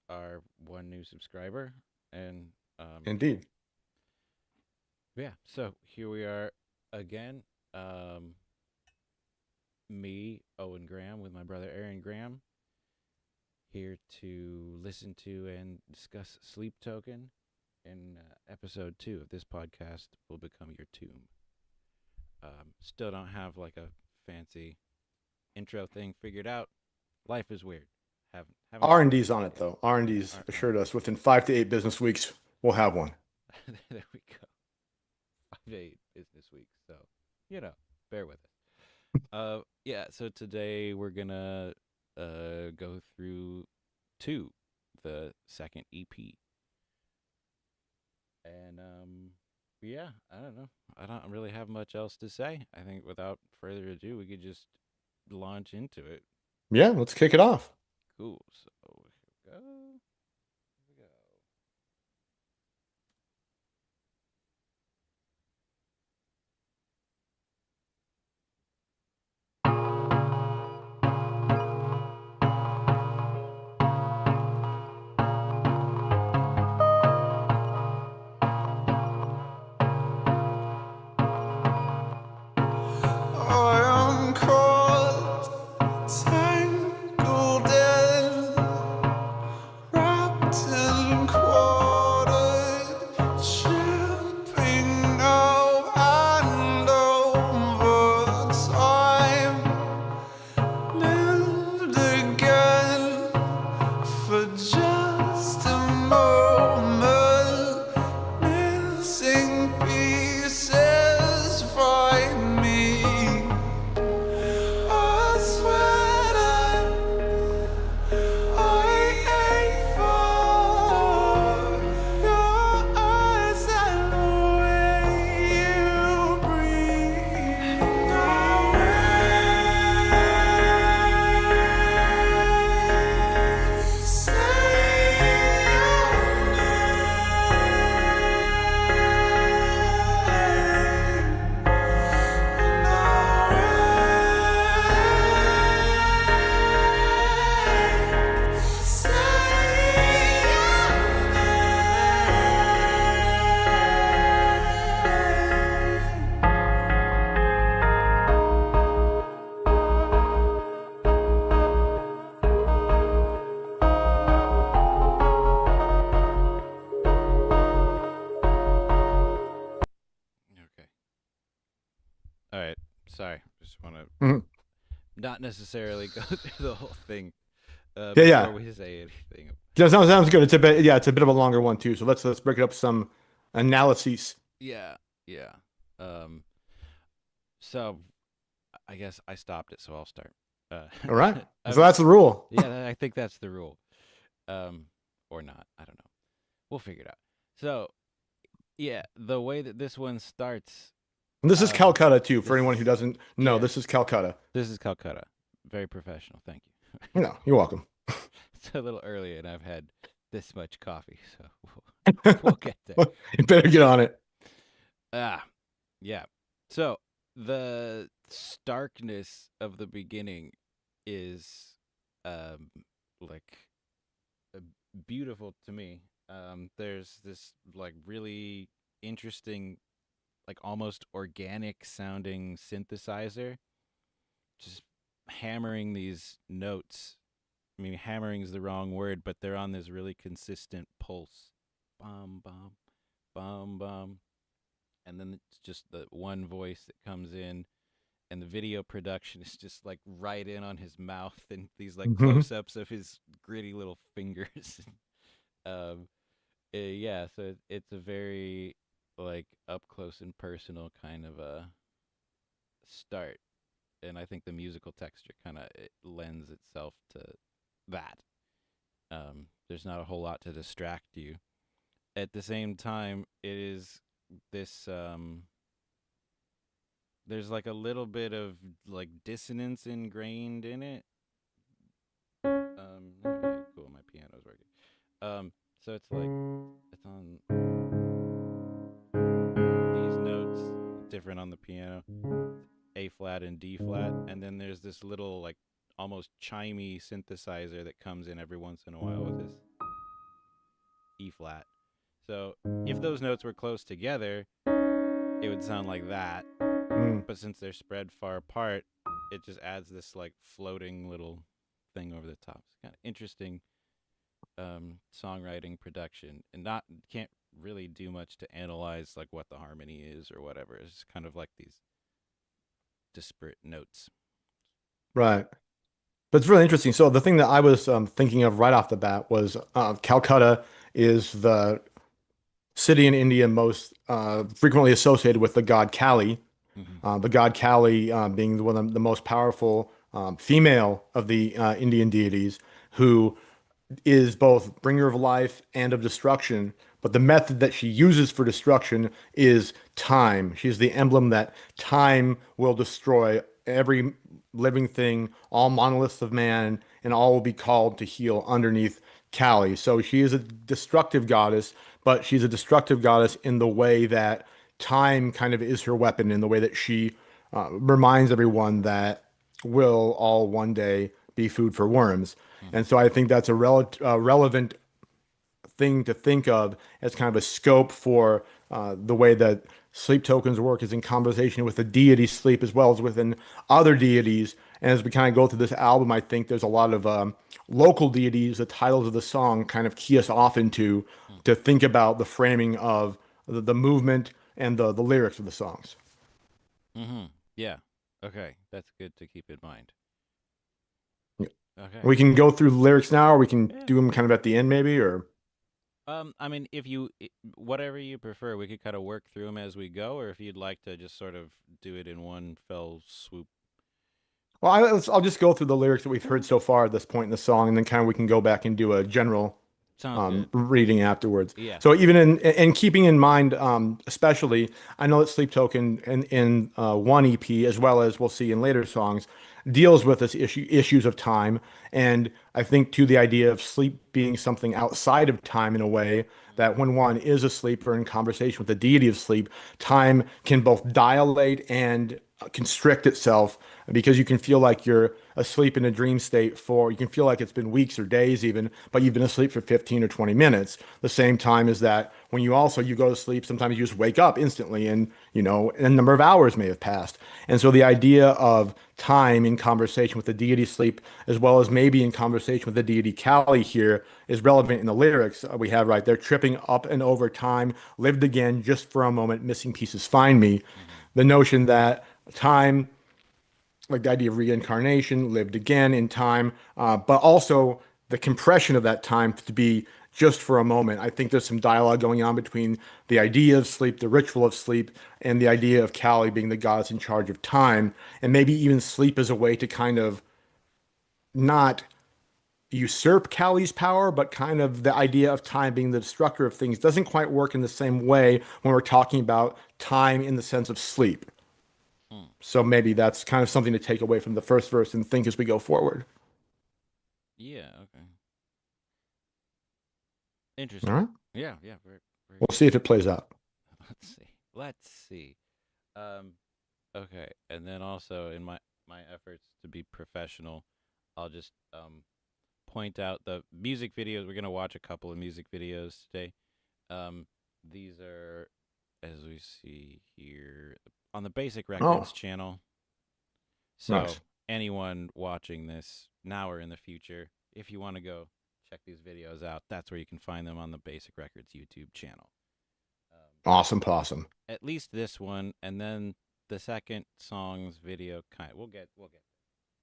our one new subscriber. And Indeed. yeah, so here we are again. Um, Me, Owen Graham, with my brother Aaron Graham, here to listen to and discuss Sleep Token. In episode 2 of this podcast will become your tomb. Still don't have like a fancy intro thing figured out. Life is weird. Haven't figured R&D's it on out it yet. though. R&D's All assured us within 5 to 8 business weeks we'll have one. there we go. 5 to 8 business weeks. So bear with us. Yeah. So today we're gonna go through two, the second EP, and yeah. I don't know. I don't really have much else to say. I think without further ado, we could just launch into it. Yeah, let's kick it off. Cool. So here we go. Here we go. I am caught, tangled in, wrapped in quartered, chipping now and over time, lived again for just a moment, missing pieces find me. I swear I ache for your eyes and the way you breathe. Okay. All right. Sorry. Just want to Mhm. not necessarily go through the whole thing Yeah, before yeah. we say anything. Yeah, sounds good. It's a bit of a longer one too. So let's break it up some analyses. Yeah. Yeah. Um. So I guess I stopped it, so I'll start. Uh, All right. So um, that's the rule. yeah, I think that's the rule. Um, or not. I don't know. We'll figure it out. So yeah, the way that this one starts. And this is Calcutta too. For This anyone who is doesn't know, yeah. this is Calcutta. This is Calcutta. Very professional. Thank you. No, you're welcome. It's a little early, and I've had this much coffee, so we'll get there. You better get on it. Ah, yeah. So the starkness of the beginning is like uh, beautiful to me. There's this like really interesting, like almost organic sounding synthesizer just hammering these notes. I mean, hammering is the wrong word, but they're on this really consistent pulse. Bum, bum, bum, bum. And then it's just the one voice that comes in, and the video production is just like right in on his mouth and these like Mhm. close ups of his gritty little fingers. um, yeah, so it's a very like up close and personal kind of a start. And I think the musical texture kind of lends itself to that. There's not a whole lot to distract you. At the same time, it is this. There's like a little bit of like dissonance ingrained in it. Okay, cool. My piano's working. So it's like it's on these notes, different on the piano, A flat and D flat, and then there's this little like almost chimey synthesizer that comes in every once in a while with this. E flat. So if those notes were close together, it would sound like that. Mm. But since they're spread far apart, it just adds this like floating little thing over the top. It's kind of interesting songwriting production, and not can't really do much to analyze like what the harmony is or whatever. It's just kind of like these disparate notes. Right. But it's really interesting. So the thing that I was thinking of right off the bat was Calcutta is the city in India most frequently associated with the god Kali. Mm-hmm. The god Kali being one of the most powerful female of the Indian deities, who is both bringer of life and of destruction. But the method that she uses for destruction is time. She's the emblem that time will destroy every living thing, all monoliths of man, and all will be called to heel underneath Kali. So she is a destructive goddess, but she's a destructive goddess in the way that time kind of is her weapon, in the way that she reminds everyone that we'll all one day be food for worms. And so I think that's a relevant thing to think of as kind of a scope for the way that sleep tokens work, is in conversation with the deity sleep as well as within other deities. And as we kind of go through this album, I think there's a lot of local deities. The titles of the song kind of key us off into to think about the framing of the movement and the lyrics of the songs. Mm-hmm. Yeah. Okay, that's good to keep in mind. Okay. We can go through the lyrics now, or we can Yeah. do them kind of at the end, maybe, or I mean, if you whatever you prefer, we could kind of work through them as we go, or if you'd like to just sort of do it in one fell swoop. well, I'll just go through the lyrics that we've heard so far at this point in the song, and then kind of we can go back and do a general Sounds good. reading afterwards. Yeah. So even in keeping in mind, especially, I know that Sleep Token in one EP, as well as we'll see in later songs, deals with this issues of time, and I think to the idea of sleep being something outside of time in a way that when one is asleep or in conversation with the deity of sleep, time can both dilate and constrict itself, because you can feel like you're asleep in a dream state for, you can feel like it's been weeks or days even, but you've been asleep for 15 or 20 minutes. The same time as that when you go to sleep, sometimes you just wake up instantly, and a number of hours may have passed. And so the idea of time in conversation with the deity sleep, as well as maybe in conversation with the deity Kali here, is relevant in the lyrics we have right there. Tripping up and over time, lived again just for a moment, missing pieces find me. The notion that time, like the idea of reincarnation, lived again in time, but also the compression of that time to be just for a moment. I think there's some dialogue going on between the idea of sleep, the ritual of sleep, and the idea of Kali being the goddess in charge of time, and maybe even sleep as a way to kind of not usurp Kali's power, but kind of the idea of time being the destructor of things doesn't quite work in the same way when we're talking about time in the sense of sleep. So maybe that's kind of something to take away from the first verse and think as we go forward. Yeah. Okay. All Interesting. right. Yeah. Yeah. Very We'll good. see if it plays out. Let's see. Okay. And then also in my efforts to be professional, I'll just point out the music videos. We're gonna watch a couple of music videos today. These are, as we see here, on the Basic Records channel. So Nice. anyone watching this now or in the future, if you want to go check these videos out, that's where you can find them on the Basic Records YouTube channel. Awesome possum. At least this one, and then the second song's video. We'll get.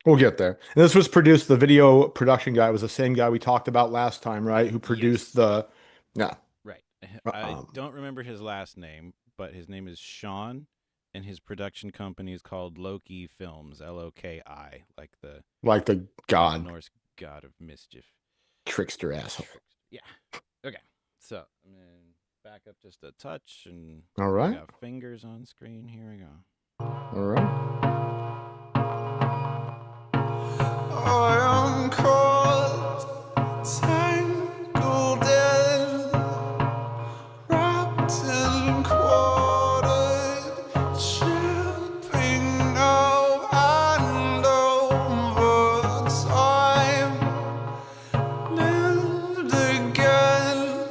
We'll get there. And this was produced, the video production guy was the same guy we talked about last time, right? Who produced yeah. Right. I don't remember his last name, but his name is Sean, and his production company is called Loki Films, Loki, like the God Norse god of mischief. trickster asshole. Yeah. Okay. So I'm gonna back up just a touch, and All right. we got fingers on screen. Here we go. All right. I am caught, tangled in, wrapped and quartered, chipping now and over time, lived again,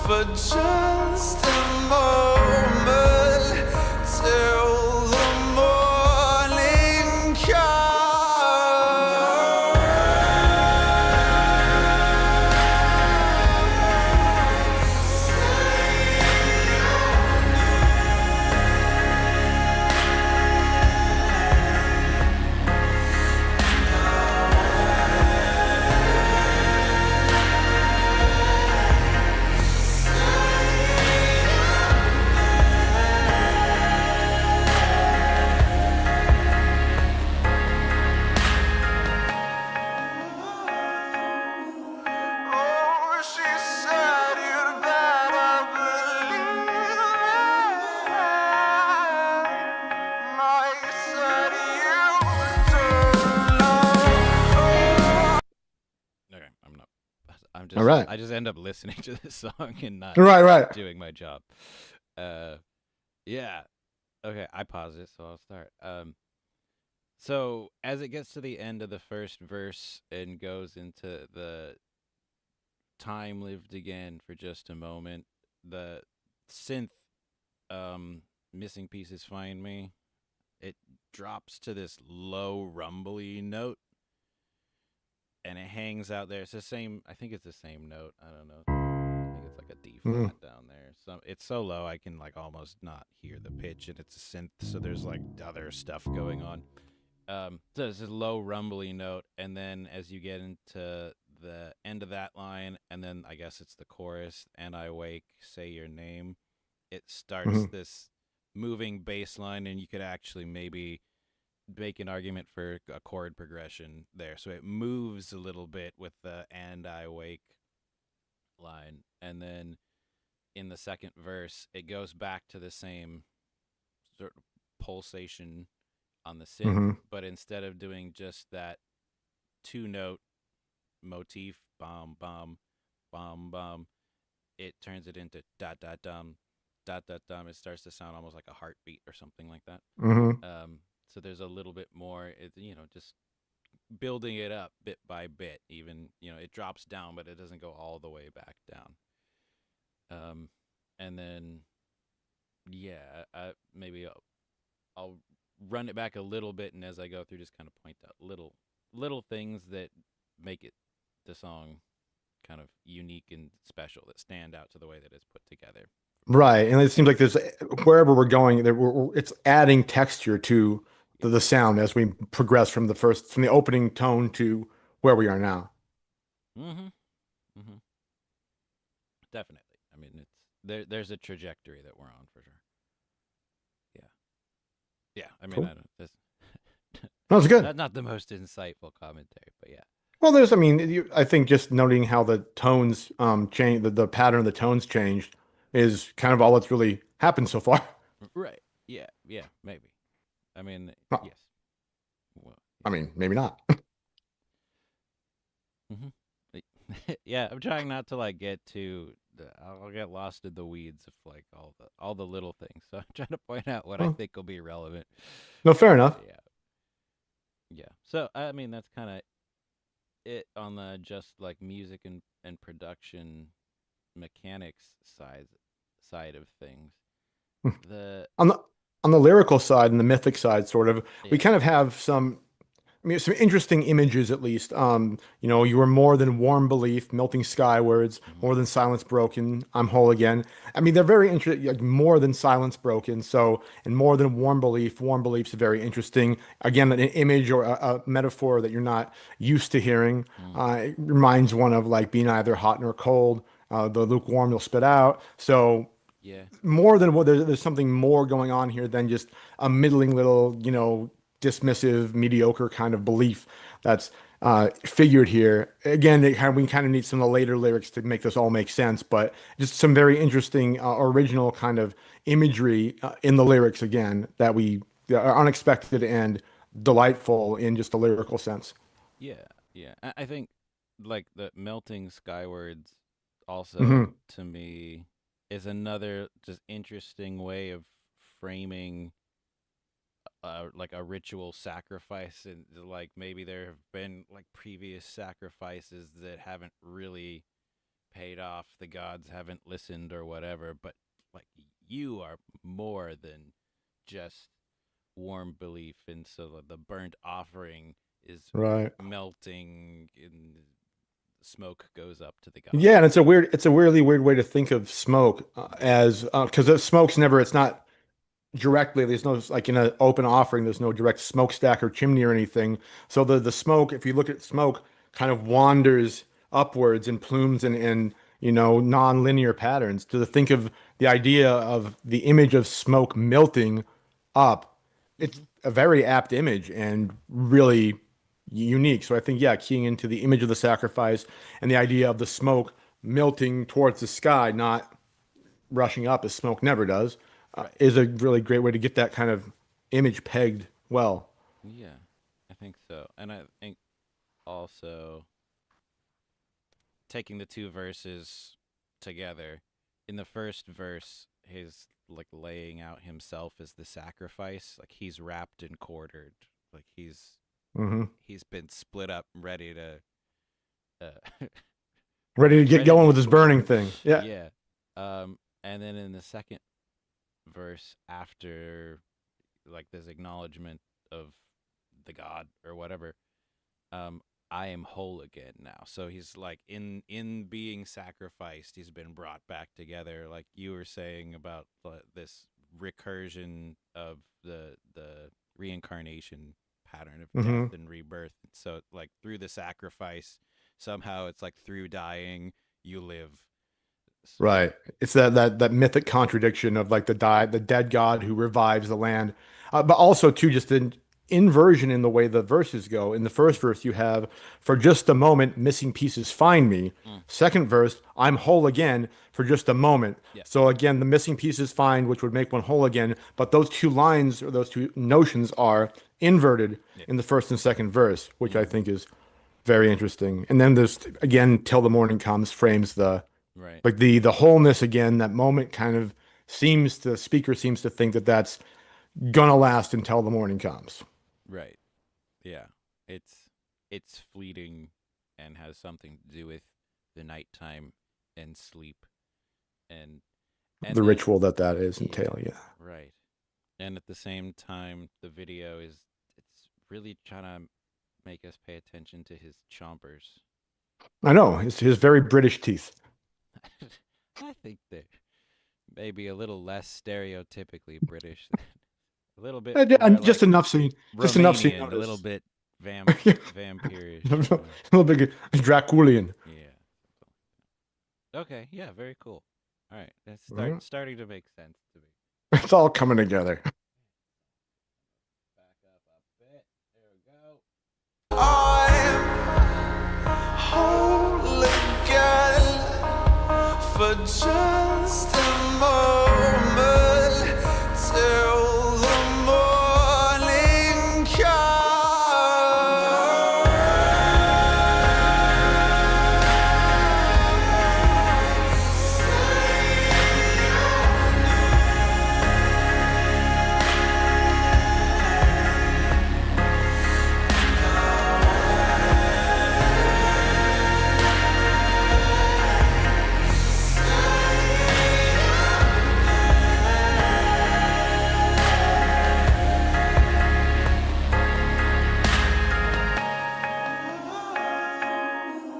for just a moment till the morning comes. Oh, she said you'd better believe it. I said you don't know. Okay, I'm not. All right. I just end up listening to this song and not Right. doing my job. Yeah. Okay, I paused it, so I'll start. So as it gets to the end of the first verse and goes into the time lived again for just a moment, the synth, missing pieces find me. It drops to this low rumbly note, and it hangs out there. It's the same. I think it's the same note. I don't know. I think it's like a D Mhm. flat down there. So it's so low I can like almost not hear the pitch, and it's a synth, so there's like other stuff going on. So it's this low rumbly note, and then as you get into the end of that line, and then I guess it's the chorus, and I wake, say your name. It starts Mhm. this moving bass line, and you could actually maybe make an argument for a chord progression there. So it moves a little bit with the "and I wake" line, and then in the second verse, it goes back to the same sort of pulsation on the synth, Mhm. but instead of doing just that two note motif, bomb, bomb, bomb, bomb, it turns it into dot, dot, dum, dot, dot, dum. It starts to sound almost like a heartbeat or something like that. Mhm. So there's a little bit more, just building it up bit by bit. Even, it drops down, but it doesn't go all the way back down. And then, yeah, maybe I'll run it back a little bit, and as I go through, just kind of point out little things that make it the song kind of unique and special that stand out to the way that it's put together for me. Right. And it seems like there's wherever we're going, it's adding texture to Yeah. the sound as we progress from the opening tone to where we are now. Mm-hmm. Mm-hmm. Definitely. I mean, it's there's a trajectory that we're on for sure. Yeah. Yeah. I mean, Cool. I don't. That's That was good. not the most insightful commentary, but yeah. Well, I think just noting how the tones change, the pattern of the tones changed is kind of all that's really happened so far. Right. Yeah. Yeah. Maybe. I mean, Well, yes. Well, I mean, maybe not. hmm yeah, I'm trying not to like get too. I'll get lost in the weeds of like all the little things. So I'm trying to point out what I Well, think will be relevant. no, fair enough. Yeah, yeah. So I mean, that's kind of it on the just like music and production mechanics side of things. The On the on the lyrical side and the mythic side, sort of, we yeah. kind of have some interesting images at least. You were more than warm belief, melting skywards, Hmm. more than silence broken, I'm whole again. I mean, they're very interesting, like more than silence broken. So, and more than warm beliefs are very interesting. Again, an image or a metaphor that you're not used to hearing. Mm, It reminds one of like being either hot nor cold. The lukewarm you'll spit out. So yeah. more than what there's something more going on here than just a middling little, dismissive, mediocre kind of belief that's figured here. Again, we kind of need some of the later lyrics to make this all make sense, but just some very interesting original kind of imagery in the lyrics again that are unexpected and delightful in just a lyrical sense. Yeah, yeah. I think like the melting skywards Hmm. also to me is another just interesting way of framing like a ritual sacrifice, and like maybe there have been like previous sacrifices that haven't really paid off, the gods haven't listened or whatever, but like you are more than just warm belief, and so the burnt offering is Right. melting and smoke goes up to the Yeah, gods. and it's a weirdly weird way to think of smoke as because smoke's never, it's not directly, there's no, like in an open offering, there's no direct smokestack or chimney or anything. So the smoke, if you look at smoke, kind of wanders upwards in plumes and non-linear patterns. To think of the idea of the image of smoke melting up, it's Hmm. a very apt image and really unique. So I think, yeah, keying into the image of the sacrifice and the idea of the smoke melting towards the sky, not rushing up as smoke never does, Right. is a really great way to get that kind of image pegged well. Yeah, I think so. And I think also taking the two verses together, in the first verse, he's like laying out himself as the sacrifice, like he's wrapped and quartered, like Hmm. he's been split up, ready to uh, Ready to get ready going to with this burning thing. Yeah. yeah. And then in the second verse, after like this acknowledgement of the god or whatever, um, I am whole again now. So he's like in being sacrificed, he's been brought back together. Like you were saying about this recursion of the reincarnation pattern of death Hmm. and rebirth. So like through the sacrifice, somehow it's like through dying you live. Right. It's that mythic contradiction of like the dead god who revives the land, but also too just an inversion in the way the verses go. In the first verse, you have for just a moment, missing pieces find me. Mm, Second verse, I'm whole again for just a moment. yeah. So again, the missing pieces find, which would make one whole again. But those two lines or those two notions are inverted Yeah. in the first and second verse, which I Mm-hmm. think is very interesting. And then there's again, till the morning comes, frames the Right. like the wholeness again. That moment kind of seems to speaker seems to think that that's gonna last until the morning comes. Right. Yeah. It's it's fleeting and has something to do with the nighttime and sleep and The then ritual that is yeah, entail. Yeah, right. And at the same time the video is it's really trying to make us pay attention to his chompers. I know his very British teeth. I think they're maybe a little less stereotypically British, a little bit more And like just enough so you Romanian, a little notice. bit vampirish, A little bit Draculian. Yeah. Okay. Yeah. Very cool. All right. That's Mhm. starting to make sense to me. It's all coming together. Back up a bit. There we go. I'm whole again for just a moment till the morning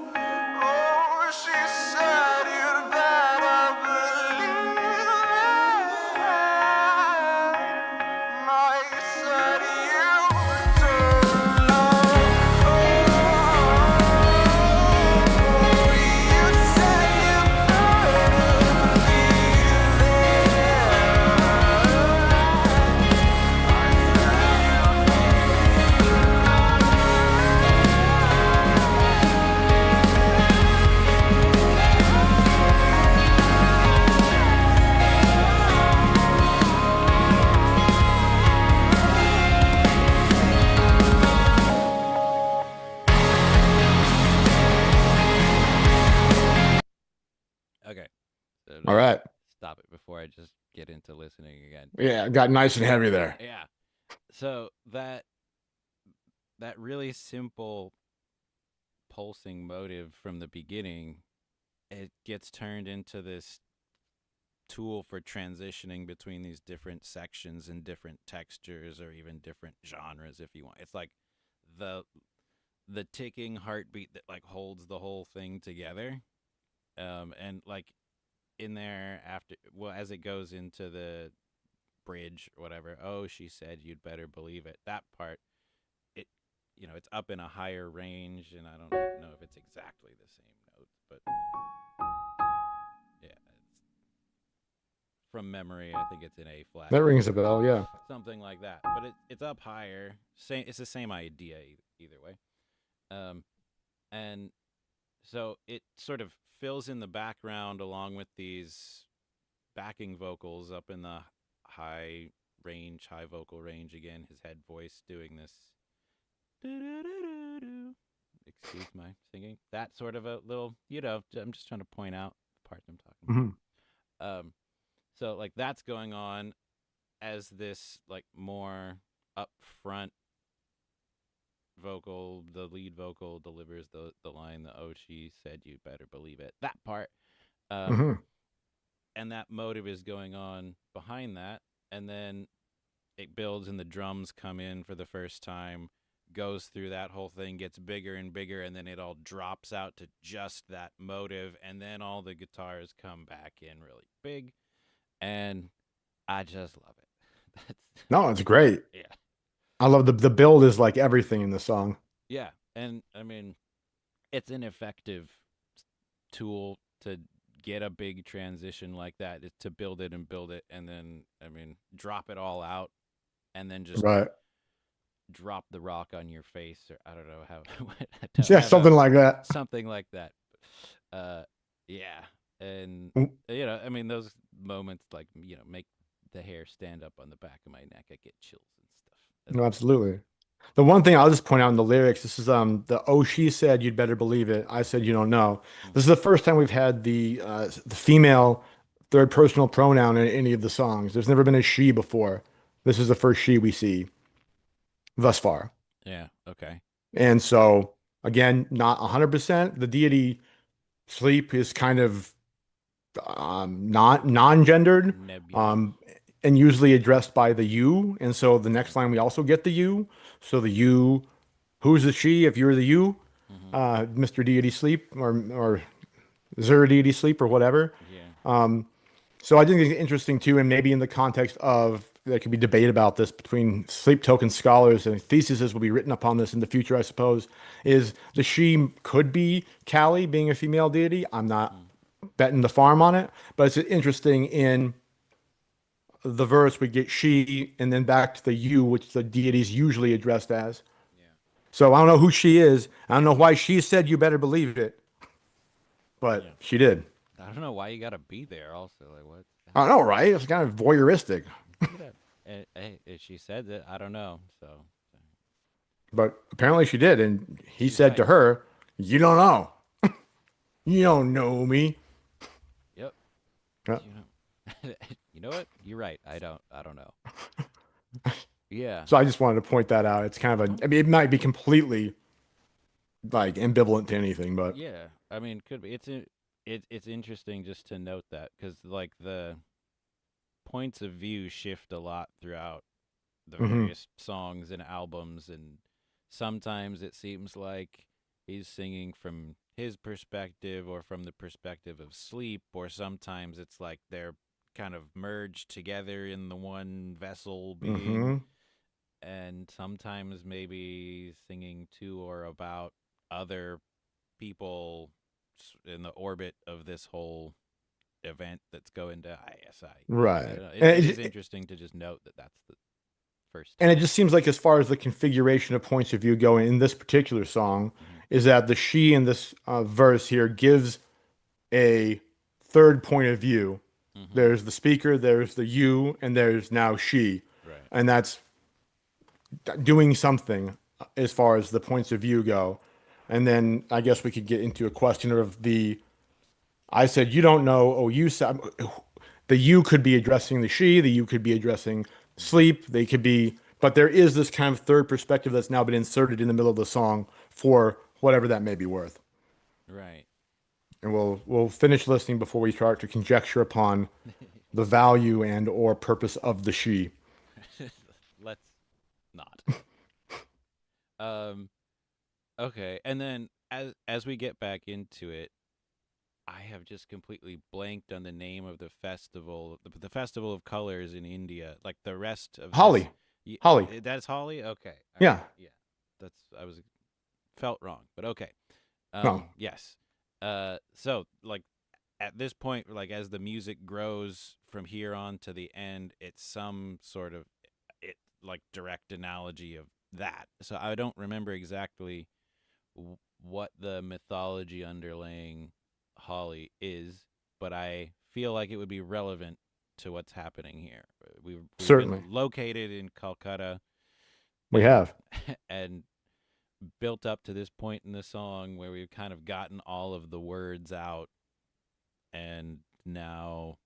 Oh, she said you'd better believe it. I said you don't know. Oh, you said you better Okay. So All to right. stop it before I just get into listening again. Yeah, got nice and heavy there. Yeah. So that really simple pulsing motive from the beginning it gets turned into this tool for transitioning between these different sections and different textures or even different genres if you want. It's like the the ticking heartbeat that like holds the whole thing together. And like in there after, well, as it goes into the bridge or whatever, oh, she said you'd better believe it. That part, it, it's up in a higher range, and I don't know if it's exactly the same notes, but yeah, it's from memory. I think it's in A flat That rings a major, bell. Yeah. something like that. But it's up higher. Same, it's the same idea either way. Um, and so it sort of fills in the background along with these backing vocals up in the high range, high vocal range again. His head voice doing this. Excuse my singing. That sort of a little, I'm just trying to point out the part I'm talking Hmm. about. So like that's going on as this like more upfront vocal. The lead vocal delivers the line, the "Oh, she said you better believe it." That part, um, Hmm. and that motive is going on behind that, and then it builds and the drums come in for the first time, goes through that whole thing, gets bigger and bigger, and then it all drops out to just that motive, and then all the guitars come back in really big, and I just love it. That's No, it's great. yeah, I love the build is like everything in the song. yeah, and I mean it's an effective tool to get a big transition like that, is to build it and then I mean drop it all out and then just Right. drop the rock on your face, or I don't know how Yeah, I don't know, something like that. something like that. Uh, yeah, and I mean those moments like make the hair stand up on the back of my neck. I get chills and stuff. No, absolutely. The one thing I'll just point out in the lyrics, this is the "Oh, she said you'd better believe it. I said you don't know." This is Mm-hmm. the first time we've had the female third personal pronoun in any of the songs. There's never been a she before. This is the first she we see thus far. Yeah. Okay. And so again, not 100%. The deity sleep is kind of not non-gendered, Nebulous. um, and usually addressed by the you. And so the next line we also get the you. So the you, who's the she? If you're the you, Mm-hmm. Mr. Deity Sleep or Zer Deity Sleep or whatever. Yeah. So I think it's interesting too, and maybe in the context of there could be debate about this between sleep token scholars and theses will be written upon this in the future, I suppose, is the she could be Kali being a female deity. I'm not Mm. betting the farm on it, but it's interesting in the verse we get she and then back to the you, which the deity is usually addressed as. Yeah. So I don't know who she is. I don't know why she said you better believe it, but Yeah. she did. I don't know why you gotta be there. Also, like what? I know, right? It's kind of voyeuristic, Look at that. Hey, if she said that, I don't know. So but apparently she did. And he she's said right. to her, "You don't know. You don't know me." Yep. Yeah. You know. You know what? You're right. I don't know. Yeah. So I just wanted to point that out. It's kind of Uh-huh. a, I mean, it might be completely like ambivalent to anything, but Yeah. I mean, could be. It's interesting just to note that because like the points of view shift a lot throughout the hmm. various songs and albums, and sometimes it seems like he's singing from his perspective or from the perspective of sleep, or sometimes it's like they're kind of merged together in the one vessel being, Hmm. and sometimes maybe singing to or about other people in the orbit of this whole event that's going to ISI. I Right. don't know. It And is interesting to just note that that's the first and it time. just seems like as far as the configuration of points of view go in this particular song, Hmm. is that the she in this verse here gives a third point of view. Hmm. There's the speaker, there's the you, and there's now she. Right. And that's doing something as far as the points of view go. And then I guess we could get into a question of the I said you don't know, oh you said the you could be addressing the she, the you could be addressing Hmm. sleep, they could be but there is this kind of third perspective that's now been inserted in the middle of the song for whatever that may be worth. Right. And we'll finish listening before we start to conjecture upon the value and or purpose of the she. Let's not. Um. Okay, and then as we get back into it, I have just completely blanked on the name of the festival, the festival of colors in India. Like the rest of this, Holly. Holly. that's Holly. Okay, all right, Yeah. yeah, that's I was felt wrong, but okay. No. Yes. So like at this point, like as the music grows from here on to the end, it's some sort of it like direct analogy of that. So I don't remember exactly what the mythology underlaying Holly is, but I feel like it would be relevant to what's happening here. We've been Certainly. located in Calcutta We and have. and built up to this point in the song where we've kind of gotten all of the words out, and now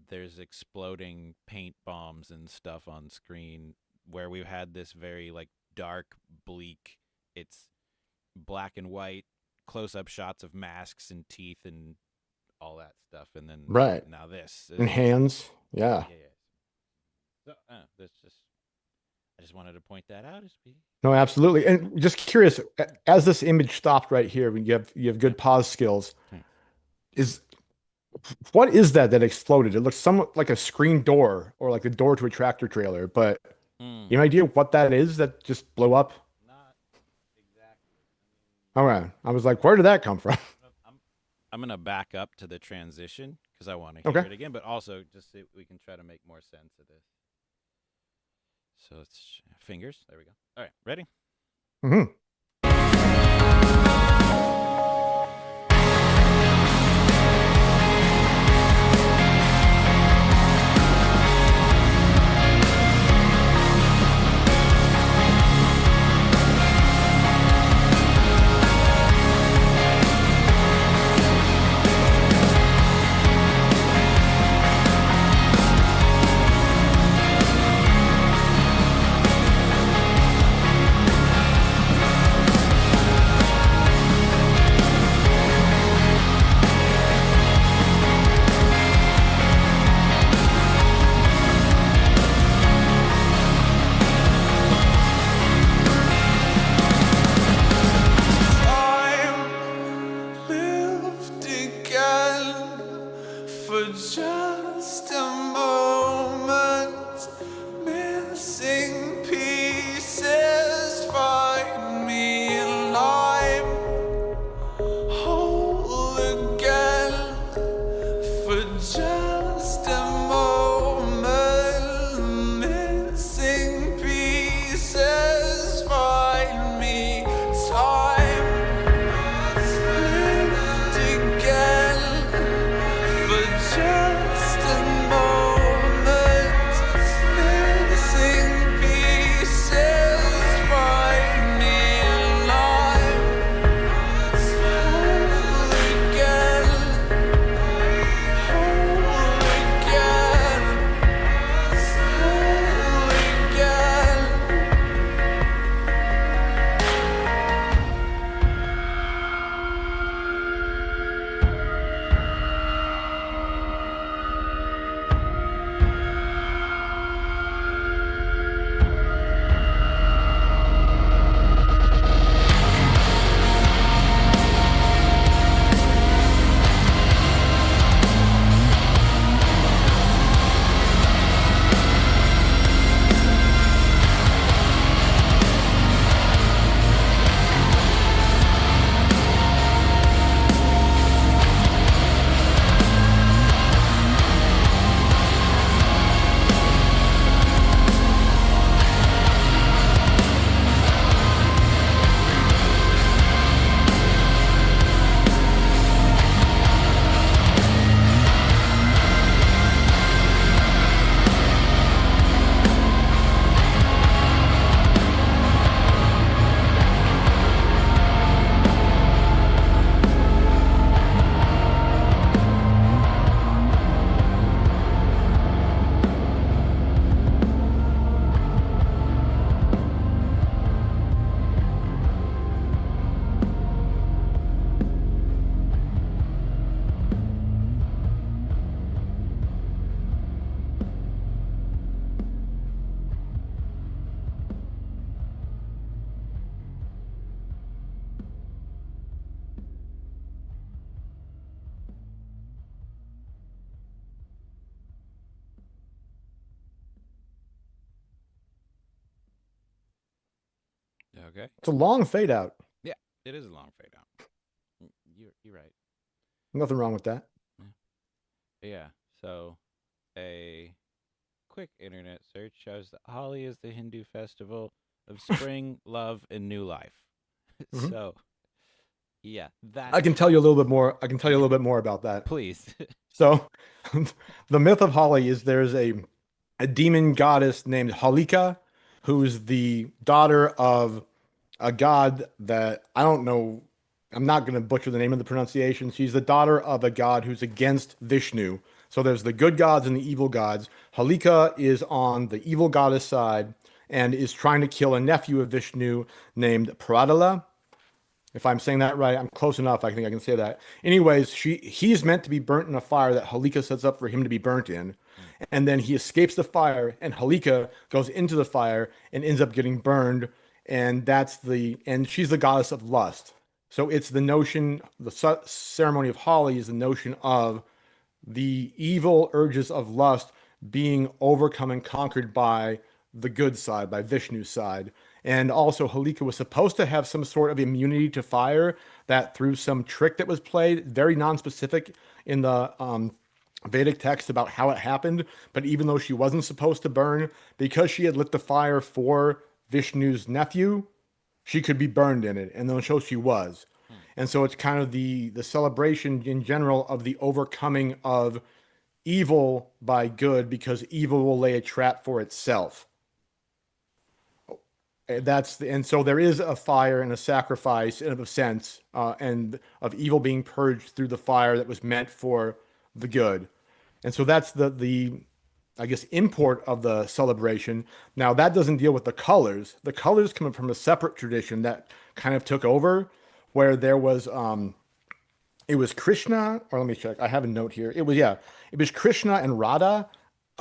there's exploding paint bombs and stuff on screen where we've had this very like dark, bleak, it's black and white close up shots of masks and teeth and all that stuff, and then Right. now this And hands. Yeah. yeah. So that's just I just wanted to point that out as we No, absolutely. And just curious, as this image stopped right here, when you have good pause skills, is what is that exploded? It looks somewhat like a screen door or like the door to a tractor trailer, but you have an idea what that is that just blew up? not exactly. All right. I was like, where did that come from? I'm gonna back up to the transition because I want to hear Okay. it again, but also just so we can try to make more sense of this. So it's fingers. There we go. All right, ready? Hmm. Time lived again for just a moment. Missing pieces find me alive. Whole again for just a moment. Missing pieces find me. Time lived again for just a moment. Missing pieces find me alive. Whole again. Whole Okay. It's a long fade out. Yeah, it is a long fade out. You're right. Nothing wrong with that. Yeah. Yeah. So a quick internet search shows that Holi is the Hindu festival of spring, love, and new life. Mhm. So yeah, I that's can tell you a little bit more. I can tell you a little bit more about that. please. So, the myth of Holly is there's a demon goddess named Halika, who's the daughter of a god that I don't know. I'm not going to butcher the name of the pronunciation. She's the daughter of a god who's against Vishnu. So there's the good gods and the evil gods. Halika is on the evil goddess side and is trying to kill a nephew of Vishnu named Pradala. If I'm saying that right, I'm close enough. I think I can say that. Anyways, he's meant to be burnt in a fire that Halika sets up for him to be burnt in. Mm, And then he escapes the fire, and Halika goes into the fire and ends up getting burned. And she's the goddess of lust. So it's the notion, the ceremony of Holi is the notion of the evil urges of lust being overcome and conquered by the good side, by Vishnu's side. And also, Halika was supposed to have some sort of immunity to fire that through some trick that was played, very non-specific in the Vedic text about how it happened. But even though she wasn't supposed to burn, because she had lit the fire for Vishnu's nephew, she could be burned in it. And then so she was. mm. And so it's kind of the celebration in general of the overcoming of evil by good because evil will lay a trap for itself. And so there is a fire and a sacrifice in a sense, and of evil being purged through the fire that was meant for the good. And so that's the I guess import of the celebration. Now that doesn't deal with the colors. The colors come from a separate tradition that kind of took over, where there was it was Krishna, or let me check. I have a note here. It was Krishna and Radha,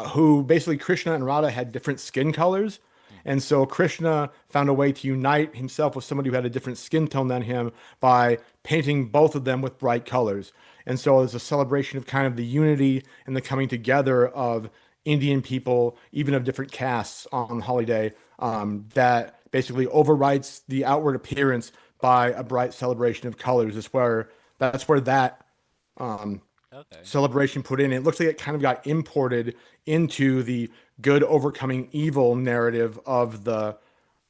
who basically Krishna and Radha had different skin colors. Mm. And so Krishna found a way to unite himself with somebody who had a different skin tone than him by painting both of them with bright colors. And so it's a celebration of kind of the unity and the coming together of Indian people, even of different castes on holiday, that basically overwrites the outward appearance by a bright celebration of colors. That's where that Okay. celebration put in. It looks like it kind of got imported into the good overcoming evil narrative of the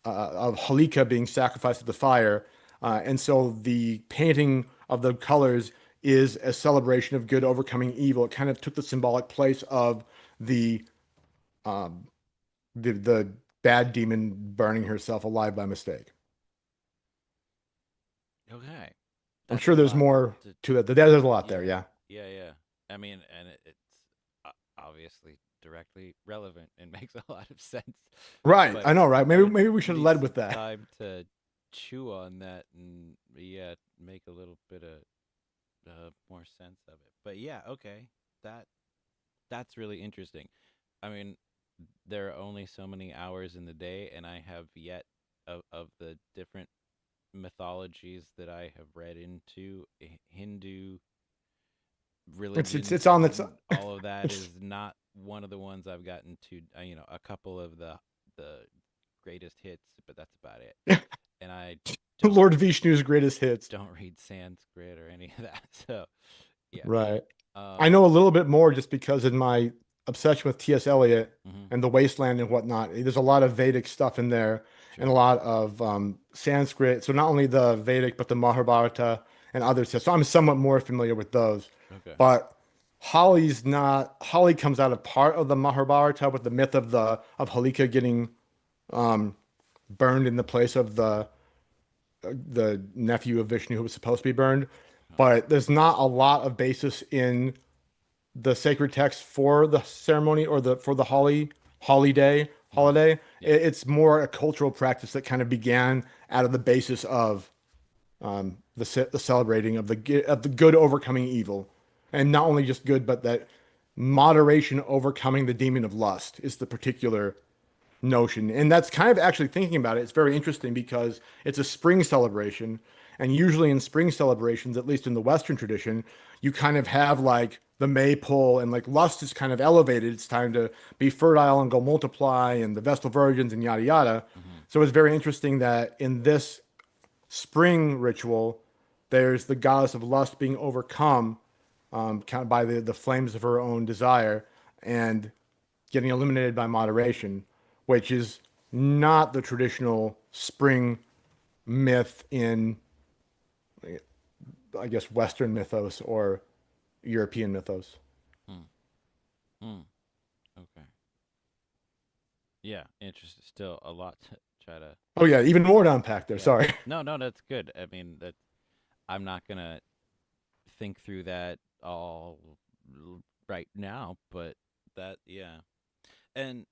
of Halika being sacrificed at the fire, and so the painting of the colors is a celebration of good overcoming evil. It kind of took the symbolic place of the um, the bad demon burning herself alive by mistake. Okay. I'm That's a sure there's lot more to to it. There's a lot there, yeah. yeah. Yeah, yeah. I mean, and it's obviously directly relevant and makes a lot of sense. Right, But I know, right? I Maybe we should have need led some with that. time to chew on that and yeah, make a little bit of more sense of it. But yeah, okay. That that's really interesting. I mean, there are only so many hours in the day, and I have yet of the different mythologies that I have read into Hindu It's religions on its and all of that it's is not one of the ones I've gotten to. A couple of the greatest hits, but that's about it. And I don't Lord Vishnu's greatest hits. don't read Sanskrit or any of that. So yeah. Right. I Um. know a little bit more just because in my obsession with T.S. Eliot Mhm. and the Wasteland and whatnot, there's a lot of Vedic stuff in there and a Sure. lot of Sanskrit. So not only the Vedic, but the Mahabharata and others. So I'm somewhat more familiar with those. Okay. But Holly's not. Holly comes out of part of the Mahabharata with the myth of the of Halika getting um, burned in the place of the nephew of Vishnu who was supposed to be burned. But there's not a lot of basis in the sacred text for the ceremony or the for the Mhm. holiday. Yeah. It's more a cultural practice that kind of began out of the basis of the celebrating of of the good overcoming evil, and not only just good, but that moderation overcoming the demon of lust is the particular notion. And that's kind of actually thinking about it. It's very interesting because it's a spring celebration. And usually in spring celebrations, at least in the Western tradition, you kind of have like the maypole and like lust is kind of elevated. It's time to be fertile and go multiply and the Vestal Virgins and yada yada. Mhm. So it's very interesting that in this spring ritual, there's the goddess of lust being overcome by the flames of her own desire and getting eliminated by moderation, which is not the traditional spring myth in, I guess, Western mythos or European mythos. Hmm. Hmm. Okay. Yeah. Interesting. Still a lot to try to. Oh yeah, even more to unpack there. Yeah. Sorry. No, no, that's good. I mean, that I'm not gonna think through that all right now, but that, yeah. And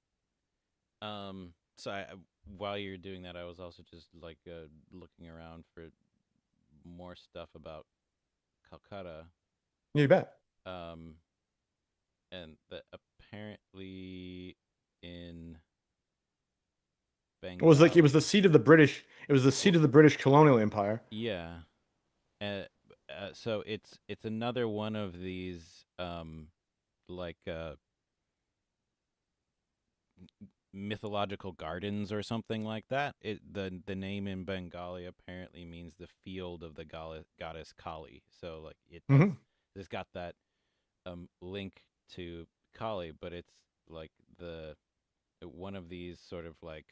so while you're doing that, I was also just like looking around for more stuff about Calcutta. You bet. Um, and that apparently in It was the Bengali, seat of the British. It was the seat well, of the British colonial empire. yeah. Uh, so it's another one of these like mythological gardens or something like that. The name in Bengali apparently means the field of the goddess Kali. So like it does, Hmm. it's got that link to Kali, but it's like the one of these sort of like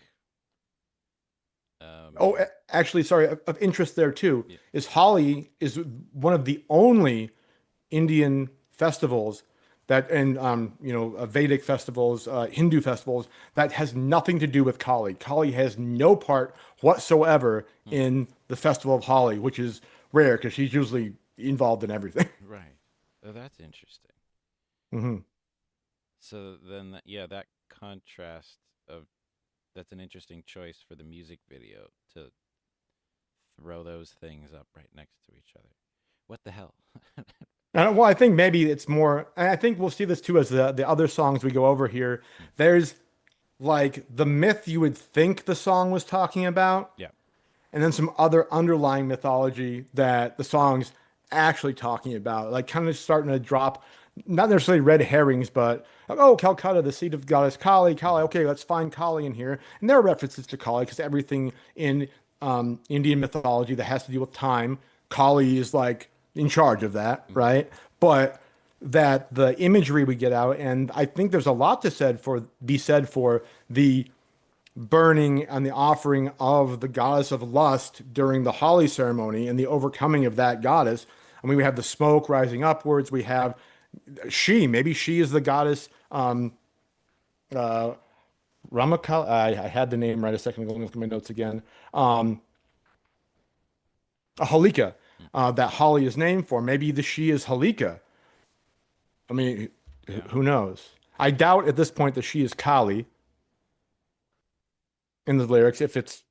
Oh, um actually, sorry, of interest there too yeah. is Holi is one of the only Indian festivals that, and Vedic festivals, Hindu festivals that has nothing to do with Kali. Kali has no part whatsoever Hmm, in the festival of Holi, which is rare because she's usually involved in everything. right. Oh, that's interesting. Hmm. So then, yeah, that contrast of that's an interesting choice for the music video to throw those things up right next to each other. What the hell? Well, I think maybe it's more. I think we'll see this too as the other songs we go over here. Hmm. There's like the myth you would think the song was talking about, Yeah. and then some other underlying mythology that the song's actually talking about, like kind of starting to drop, not necessarily red herrings, but like, oh, Calcutta, the seat of goddess Kali, Kali. Hmm. Okay, let's find Kali in here, and there are references to Kali because everything in Indian mythology that has to do with time, Kali is like in charge of that, Hmm. right? But that the imagery we get out, and I think there's a lot to said for be said for the burning and the offering of the goddess of lust during the Holi ceremony and the overcoming of that goddess. I mean, we have the smoke rising upwards. We have maybe she is the goddess uh, Ramakal. I had the name right a second ago. Let me look at my notes again. A Halika, Hmm. that Holly is named for. Maybe the she is Halika. I mean, Yeah. who knows? I doubt at this point that she is Kali in the lyrics if it's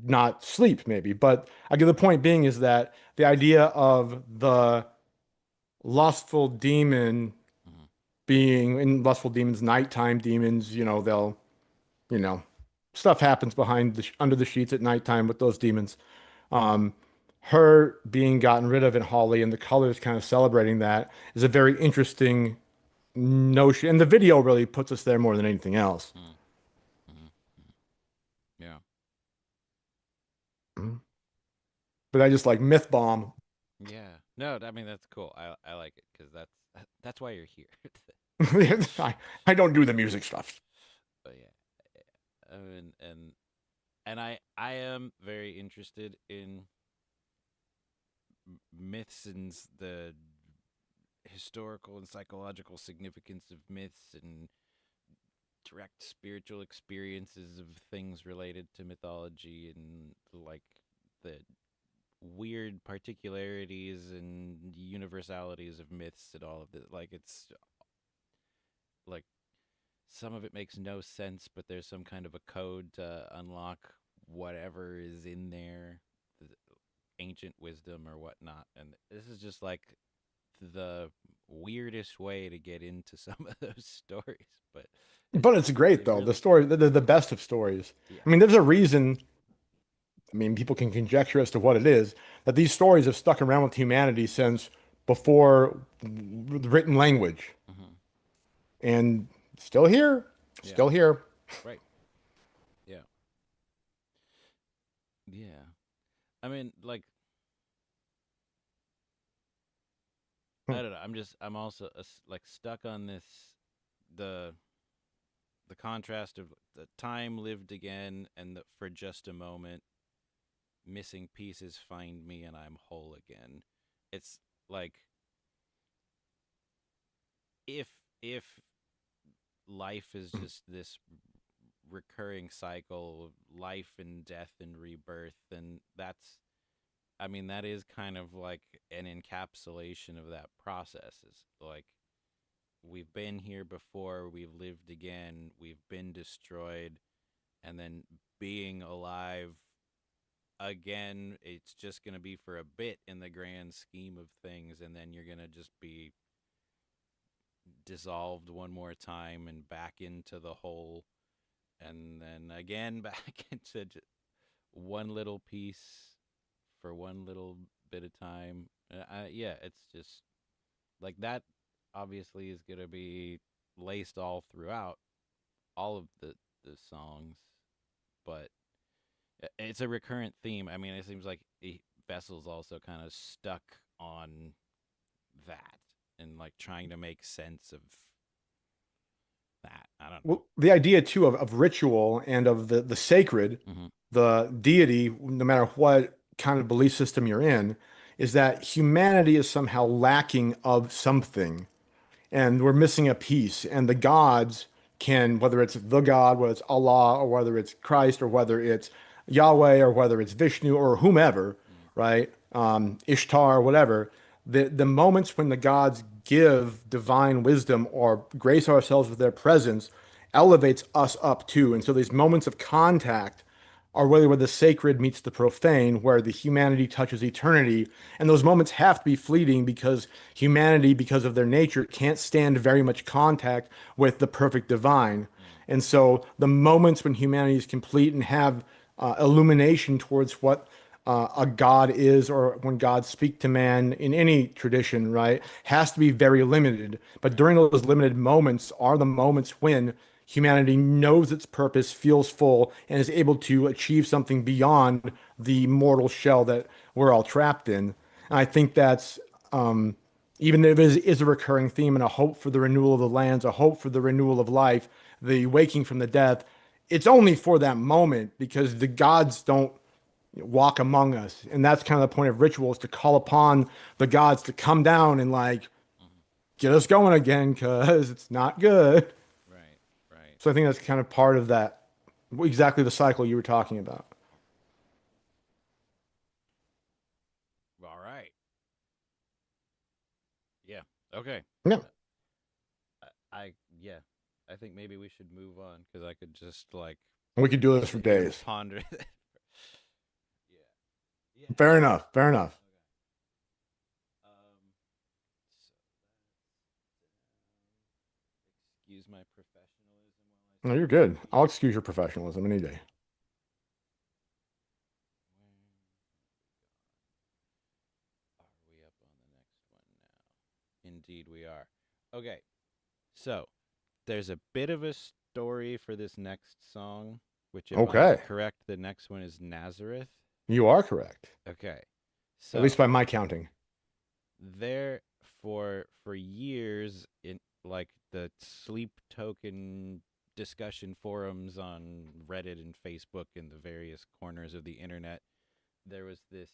not sleep, maybe. But I get the point being is that the idea of the lustful demon Hmm. being in lustful demons, nighttime demons, you know, stuff happens behind under the sheets at nighttime with those demons. Um, her being gotten rid of in Holly and the colors kind of celebrating that is a very interesting notion. And the video really puts us there more than anything else. Hmm. Hmm. Yeah. Mhm. But I just like myth bomb. Yeah. No, I mean that's cool. I like it because that's why you're here. I don't do the music stuff. But yeah, I mean, and I am very interested in myths and the historical and psychological significance of myths and direct spiritual experiences of things related to mythology and like the weird particularities and universalities of myths and all of this. Like it's like some of it makes no sense, but there's some kind of a code to unlock whatever is in there, the ancient wisdom or whatnot. And this is just like the weirdest way to get into some of those stories, but it's But it's great really, though. The really story, the best of stories. yeah. I mean, there's a reason. I mean, people can conjecture as to what it is that these stories have stuck around with humanity since before written language, Hmm. and still here, Yeah. still here. Right. Yeah. Yeah. I mean, like, Hmm. I don't know. I'm also like stuck on this the the contrast of the time lived again and the for just a moment missing pieces find me and I'm whole again. It's like if if life is just this recurring cycle of life and death and rebirth, then that's, I mean, that is kind of like an encapsulation of that process. Is like we've been here before, we've lived again, we've been destroyed, and then being alive again, it's just going to be for a bit in the grand scheme of things, and then you're going to just be dissolved one more time and back into the whole, and then again back into one little piece for one little bit of time. Yeah, it's just like that. Obviously, is going to be laced all throughout all of the songs, but it's a recurrent theme. I mean, it seems like Vessel's also kind of stuck on that and like trying to make sense of that. I don't know. Well, the idea too of ritual and of the sacred, Hmm. the deity, no matter what kind of belief system you're in, is that humanity is somehow lacking of something and we're missing a piece. And the gods can, whether it's the God, whether it's Allah, or whether it's Christ, or whether it's Yahweh, or whether it's Vishnu, or whomever, Mm. right? Ishtar, whatever. The moments when the gods give divine wisdom or grace ourselves with their presence elevates us up too. And so these moments of contact are really where the sacred meets the profane, where the humanity touches eternity. And those moments have to be fleeting because humanity, because of their nature, can't stand very much contact with the perfect divine. Mm. And so the moments when humanity is complete and have illumination towards what a God is, or when God speak to man in any tradition, right, has to be very limited. But Right. during those limited moments are the moments when humanity knows its purpose, feels full, and is able to achieve something beyond the mortal shell that we're all trapped in. And I think that's even if it is a recurring theme and a hope for the renewal of the lands, a hope for the renewal of life, the waking from the death, it's only for that moment because the gods don't walk among us. And that's kind of the point of ritual, is to call upon the gods to come down and like Hmm. get us going again because it's not good. Right. Right. So I think that's kind of part of that, exactly the cycle you were talking about. All right. Yeah. Okay. Yeah, Uh, yeah. I think maybe we should move on because I could just like we could do this for sit here and days. ponder. Yeah. Yeah. Fair enough. Fair enough. Okay. So excuse my professionalism while I No, you're sip my good. I'll tea. excuse your professionalism any day. Where are we up on the next one now? Indeed, we are. Okay. So there's a bit of a story for this next song, which, if I'm Okay. correct, the next one is Nazareth. You are correct. Okay. At least So by my counting. there for years in like the sleep token discussion forums on Reddit and Facebook and the various corners of the internet, there was this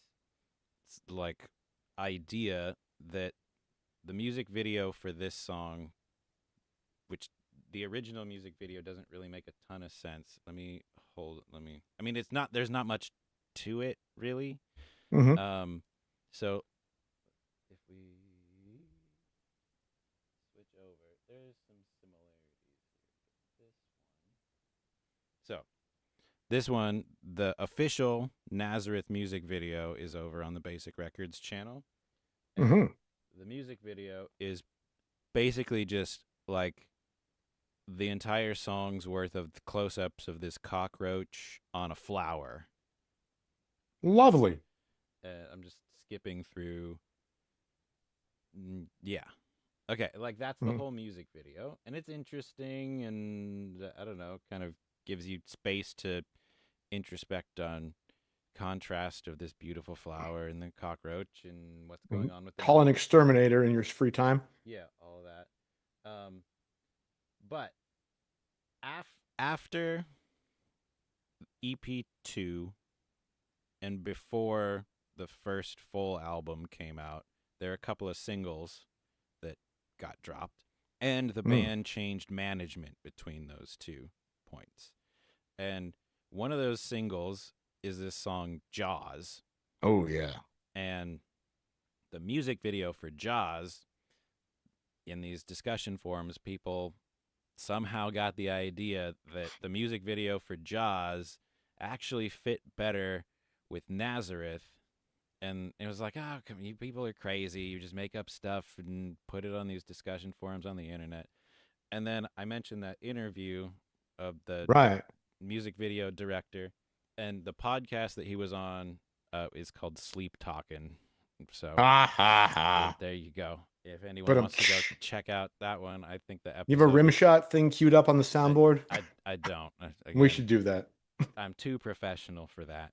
like idea that the music video for this song, which the original music video doesn't really make a ton of sense. Let me I mean, it's not, there's not much to it really. Hmm. Um so if we switch over, there's some similarities here. So this one, the official Nazareth music video is over on the Basic Records channel, and Hmm. the music video is basically just like the entire song's worth of close-ups of this cockroach on a flower. Lovely. I'm just skipping through. Yeah. Okay, like that's the Hmm. whole music video, and it's interesting, and I don't know, kind of gives you space to introspect on contrast of this beautiful flower and the cockroach and what's going on with the Call an dog. exterminator in your free time. Yeah, all of that. But after EP2 and before the first full album came out, there are a couple of singles that got dropped, and the band changed management between those 2 points. And one of those singles is this song Jaws, Oh yeah. and the music video for Jaws, in these discussion forums, people somehow got the idea that the music video for Jaws actually fit better with Nazareth. And it was like, oh, you people are crazy. You just make up stuff and put it on these discussion forums on the internet. And then I mentioned that interview of the Right. music video director, and the podcast that he was on is called Sleep Talkin'. So Ha ha ha. there you go. If anyone But, wants to go check out that one, I think the episode. You have a rim shot thing queued up on the soundboard? I don't. We should do that. I'm too professional for that.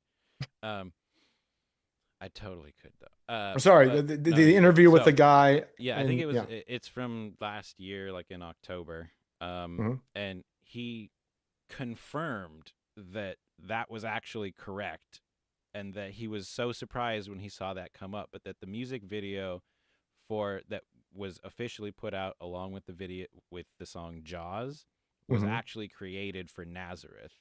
I totally could though. I'm sorry. but The no, interview with so, the guy. Yeah, I and- think it was. yeah. It's from last year, like in October. Mhm. And he confirmed that that was actually correct, and that he was so surprised when he saw that come up, but that the music video for that was officially put out along with the video with the song Jaws was Mhm. actually created for Nazareth.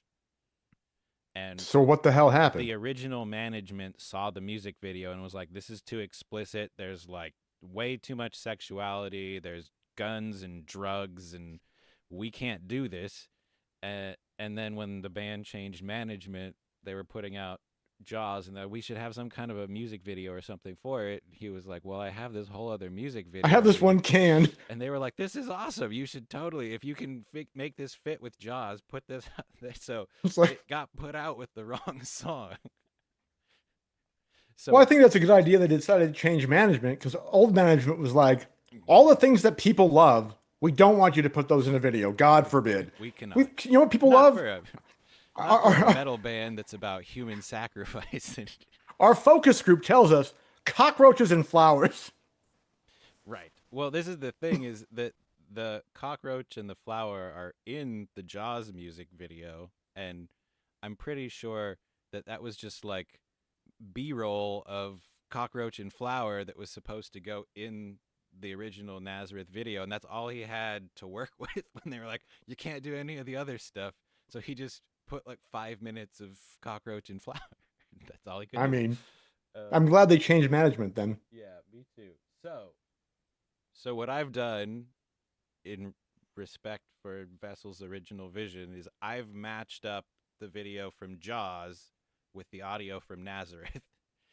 And So what the hell happened? the original management saw the music video and was like, this is too explicit. There's like way too much sexuality. There's guns and drugs, and we can't do this. And then when the band changed management, they were putting out Jaws, and that we should have some kind of a music video or something for it. He was like, well, I have this whole other music video. I have this one canned. And they were like, this is awesome. You should totally, if you can make this fit with Jaws, put this out there. So It's like, it got put out with the wrong song. So well, I think that's a good idea. They decided to change management because old management was like, all the things that people love, we don't want you to put those in a video. God forbid. we cannot. You know what people Not love? for a Our metal band that's about human sacrifice. our focus group tells us cockroaches and flowers. Right. Well, this is the thing, is that the cockroach and the flower are in the Jaws music video, and I'm pretty sure that that was just like B-roll of cockroach and flower that was supposed to go in the original Nazareth video, and that's all he had to work with when they were like, you can't do any of the other stuff. So he just put like 5 minutes of cockroach and flower. That's all he could I do. mean, I'm glad they changed management then. Yeah, me too. So what I've done in respect for Vessel's original vision is I've matched up the video from Jaws with the audio from Nazareth,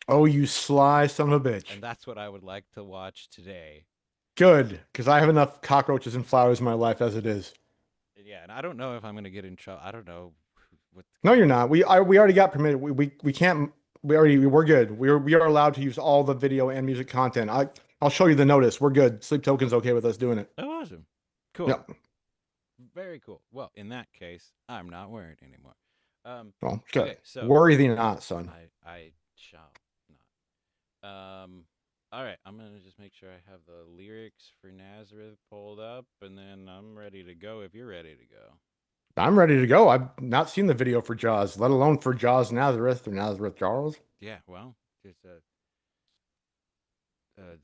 Oh, you sly son of a bitch. and that's what I would like to watch today. Good, because I have enough cockroaches and flowers in my life as it is. Yeah, and I don't know if I'm gonna get in trouble. I don't know what. No, you're not. We already got permitted. We can't. We're good. We are allowed to use all the video and music content. I'll show you the notice. We're good. Sleep Token's okay with us doing it. Oh, awesome. Cool. Yep. Very cool. Well, in that case, I'm not worried anymore. Well, good. Okay, so Worry thee not, son. I shall not. All right, I'm gonna just make sure I have the lyrics for Nazareth pulled up, and then I'm ready to go if you're ready to go. I'm ready to go. I've not seen the video for Jaws, let alone for Jaws Nazareth or Nazareth Jaws. Yeah, well, just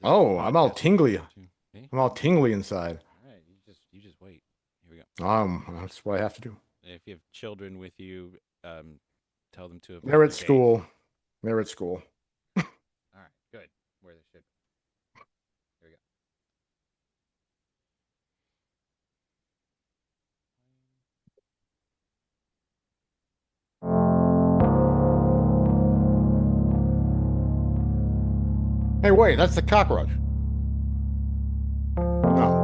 Oh, I'm all podcast tingly. Eh? I'm all tingly inside. All right, you just wait. Here we go. That's what I have to do. If you have children with you, tell them to. They're avoid at the gate. school. They're at school. All right, good. Where they should. Here we go. Hey, wait, that's the cockroach. No.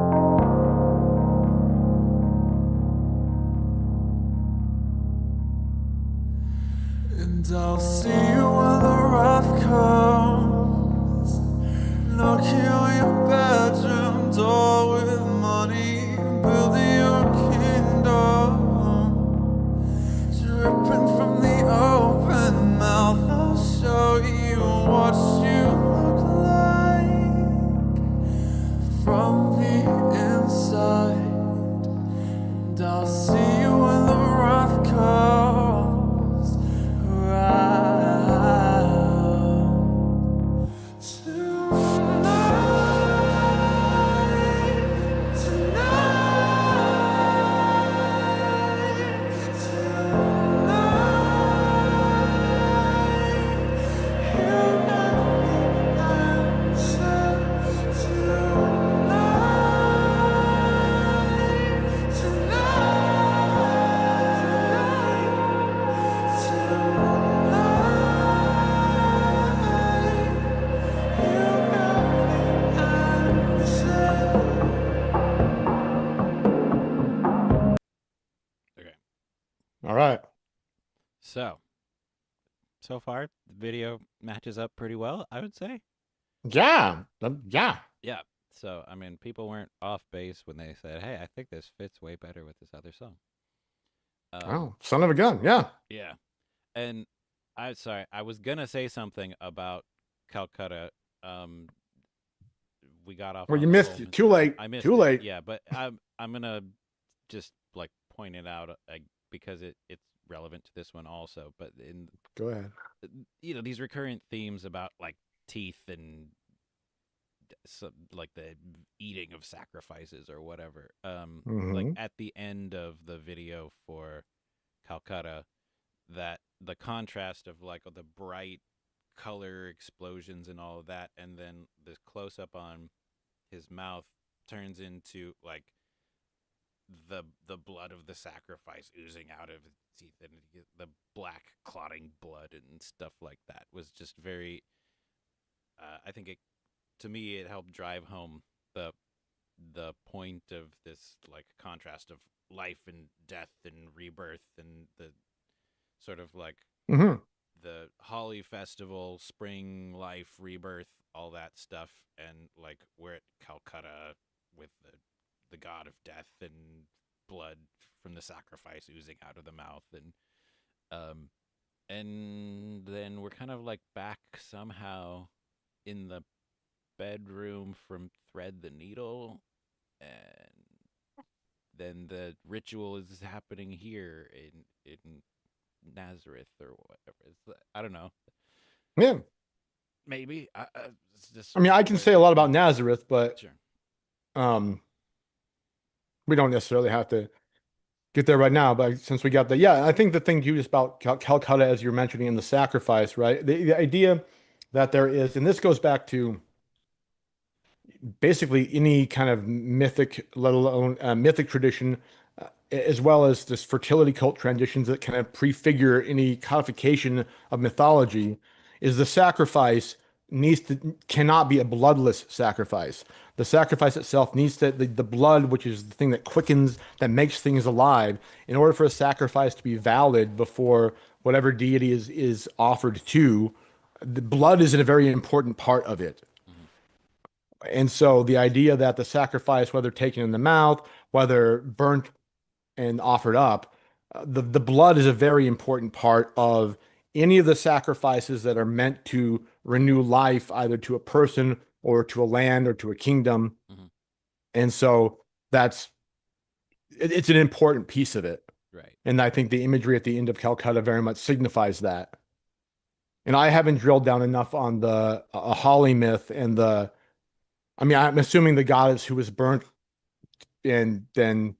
And I'll see you when the wrath comes. Knocking on your bedroom door with money, building your kingdom. Dripping from the open mouth of All right. So, so far, the video matches up pretty well, I would say. Yeah. Yeah. Yeah. So, I mean, people weren't off base when they said, "Hey, I think this fits way better with this other song." Um, Oh, son of a gun. Yeah. yeah. And I'm sorry, I was gonna say something about Calcutta. Um, we got off Well, you on the whole missed it. mythic Too thing. late. I missed Too it. late. Yeah, but I'm gonna just like point it out because it's relevant to this one also. But in Go ahead. these recurrent themes about like teeth and like the eating of sacrifices or whatever. Like Hmm. at the end of the video for Calcutta, that the contrast of like the bright color explosions and all of that, and then this close up on his mouth turns into like the blood of the sacrifice oozing out of his teeth, and the black clotting blood and stuff like that was just very. I think it to me it helped drive home the point of this like contrast of life and death and rebirth and the sort of like Hmm. the Holly Festival, spring life, rebirth, all that stuff, and like we're at Calcutta with the god of death and blood from the sacrifice oozing out of the mouth, um and then we're kind of like back somehow in the bedroom from Thread the Needle, and then the ritual is happening here in Nazareth or whatever. I don't know. Yeah. Maybe it's just I mean, I can what it say a felt lot like. about Nazareth, but Sure. um, we don't necessarily have to get there right now. But since we got the, yeah, I think the thing too is about Calcutta, as you're mentioning in the sacrifice, right? The idea that there is, and this goes back to basically any kind of mythic, let alone mythic tradition, as well as this fertility cult traditions that kind of prefigure any codification of mythology, is the sacrifice cannot be a bloodless sacrifice. The sacrifice itself needs to the blood, which is the thing that quickens, that makes things alive, in order for a sacrifice to be valid before whatever deity is offered to. The blood is a very important part of it. Hmm. And so the idea that the sacrifice, whether taken in the mouth, whether burnt and offered up, the blood is a very important part of any of the sacrifices that are meant to renew life, either to a person or to a land or to a kingdom. Hmm. And so that's it's an important piece of it. Right. And I think the imagery at the end of Calcutta very much signifies that. And I haven't drilled down enough on the Holly myth and the I mean, I'm assuming the goddess who was burnt and then,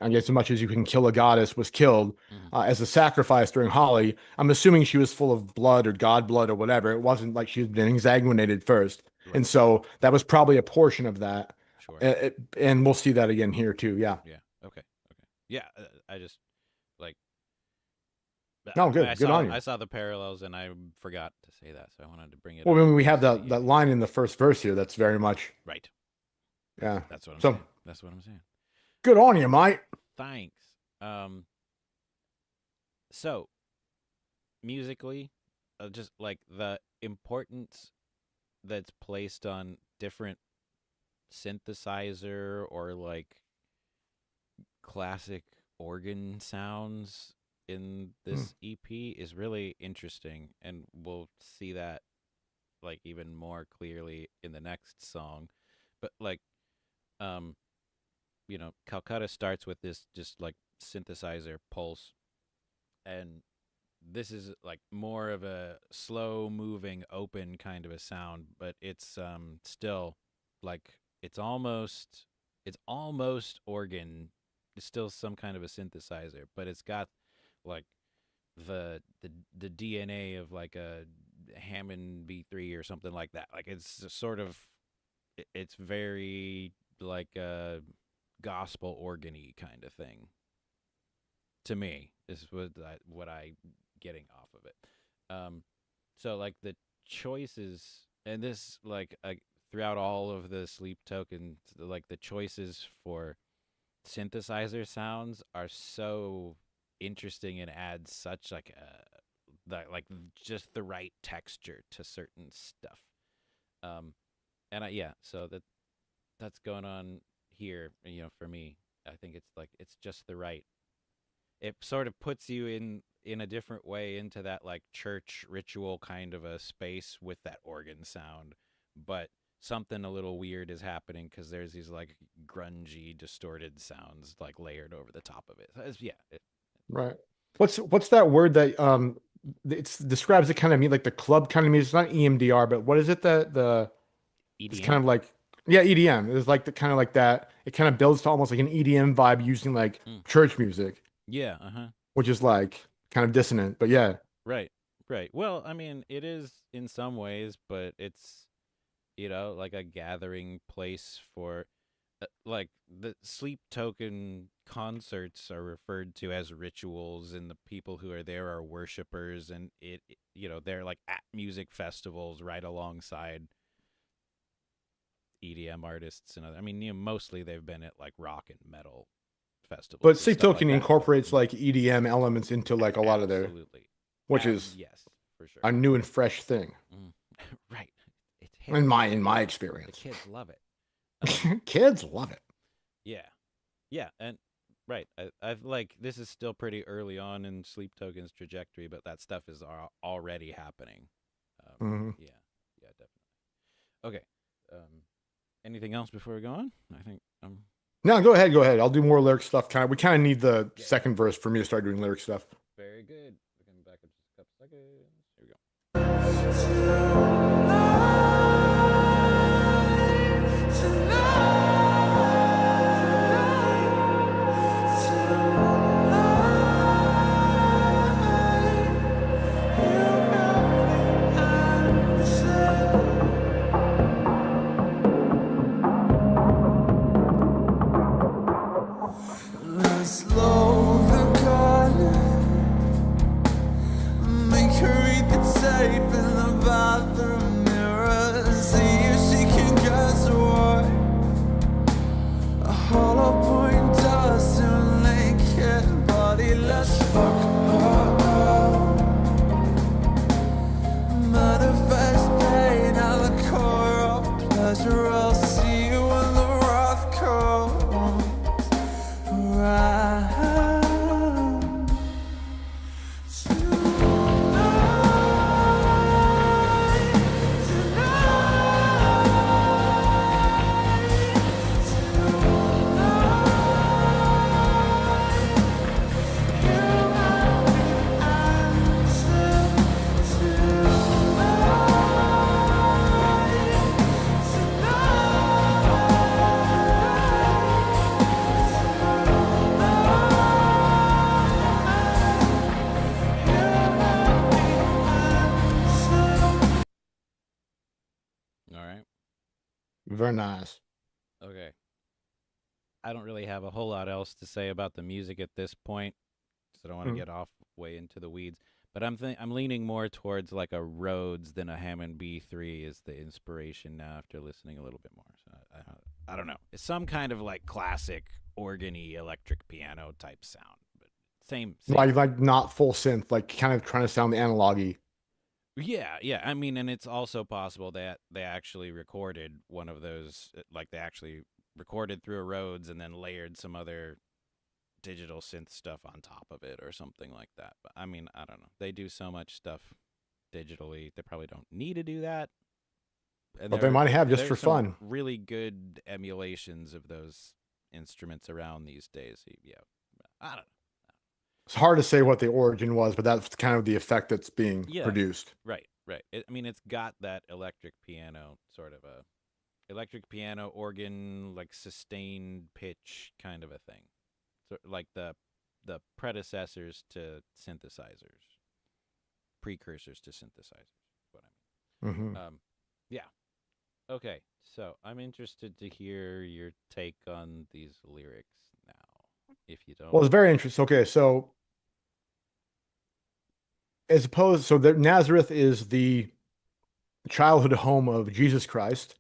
I guess as much as you can kill a goddess was killed Hmm. as a sacrifice during Holly. I'm assuming she was full of blood or god blood or whatever. It wasn't like she had been exsanguinated first. And Right. so that was probably a portion of that. Sure. And we'll see that again here too. Yeah. Yeah. Okay. Okay. Yeah. I just like No, I good. Good saw on you. I saw the parallels and I forgot to say that, so I wanted to bring it Well, up when we have just to that line in the first verse here, that's very much, right. yeah. That's what I'm So saying. That's what I'm saying. good on you, mate. Thanks. Um. So musically, just like the importance that's placed on different synthesizer or like classic organ sounds in Hmm. this EP is really interesting, and we'll see that like even more clearly in the next song. But like, um, Calcutta starts with this just like synthesizer pulse, and this is like more of a slow moving open kind of a sound, but it's still like it's almost organ. It's still some kind of a synthesizer, but it's got like the DNA of like a Hammond B3 or something like that. Like it's sort of it's very like a gospel organy kind of thing to me. This is what I getting off of it. So like the choices and this like throughout all of the sleep tokens, like the choices for synthesizer sounds are so interesting and adds such like like just the right texture to certain stuff. Um, and yeah, so that's going on here. For me, I think it's like it's just the right. It sort of puts you in a different way into that like church ritual kind of a space with that organ sound, but something a little weird is happening because there's these like grungy, distorted sounds like layered over the top of it. So yeah, Right. What's that word that it describes it kind of me like the club kind of music. It's not EMDR, but what is it that the it's kind EDM. of like yeah, EDM. It's like the kind of like that. It kind of builds to almost like an EDM vibe using like Mm. church music, Yeah. Uh huh. which is like kind of dissonant. But yeah. Right. Right. Well, I mean, it is in some ways, but it's like a gathering place for like the sleep token concerts are referred to as rituals, and the people who are there are worshipers, and they're like at music festivals right alongside EDM artists and other. I mean, mostly they've been at like rock and metal But festivals and Sleep stuff like Token that, but incorporates like EDM elements into like a lot of their, absolutely. which is Yes, for sure. a new and fresh thing Mm. Right. It's hip. in my The experience. kids love it. Um, Kids love it. yeah. Yeah, and right. I've like this is still pretty early on in Sleep Token's trajectory, but that stuff is already happening. Mhm. Yeah, yeah, definitely. Okay. Um, anything else before we go on? I think No, go ahead, go ahead. I'll do more lyric stuff. We kind of need the yeah. second verse for me to start doing lyric stuff. Very good. We're coming back in just a couple seconds. Here we go. Slow the gun, make her read the tape in the bathroom mirror. See if she can guess what a hollow point does to a naked body. Let's fuck her up. Manifest pain at the core of pleasure. I'll see you when the wrath comes around. All right. Very nice. Okay. I don't really have a whole lot else to say about the music at this point, so I don't want to Mm. get off way into the weeds. But I'm leaning more towards like a Rhodes than a Hammond B3 is the inspiration now after listening a little bit more. So I don't know. It's some kind of like classic organy electric piano type sound, but same. Like not full synth, like kind of trying to sound the analogy. Yeah, yeah. I mean, and it's also possible that they actually recorded one of those, like they actually recorded through a Rhodes and then layered some other digital synth stuff on top of it or something like that. But I mean, I don't know. They do so much stuff digitally. They probably don't need to do that. And But they might have just for there's some fun. really good emulations of those instruments around these days. Yeah, I don't know. It's hard to say what the origin was, but that's kind of the effect that's being Yeah, produced. right, right. I mean, it's got that electric piano sort of a electric piano organ like sustained pitch kind of a thing. So like the predecessors to synthesizers, precursors to synthesizers. What Hmm. I mean. Yeah. Okay. So I'm interested to hear your take on these lyrics now, if you don't Well, it's mind. very interesting. Okay, so as opposed, so that Nazareth is the childhood home of Jesus Christ.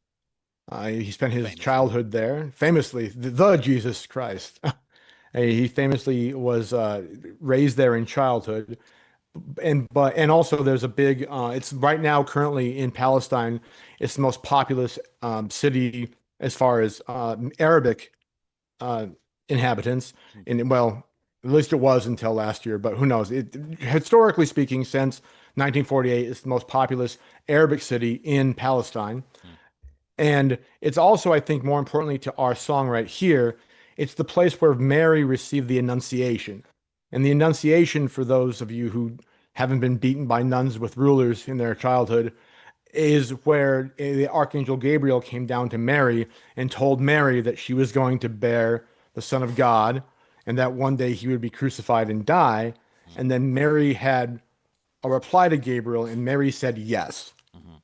He spent his Famously. childhood there, famously, the Jesus Christ. He famously was raised there in childhood, and also there's a big. It's right now currently in Palestine. It's the most populous city as far as Arabic uh, inhabitants. Hmm. And well, at least it was until last year, but who knows? Historically speaking, since 1948, it's the most populous Arabic city in Palestine. Hmm. And it's also, I think, more importantly to our song right here, it's the place where Mary received the Annunciation. And the Annunciation, for those of you who haven't been beaten by nuns with rulers in their childhood, is where the Archangel Gabriel came down to Mary and told Mary that she was going to bear the Son of God and that one day he would be crucified and die. Hmm. And then Mary had a reply to Gabriel, and Mary said yes. Hmm.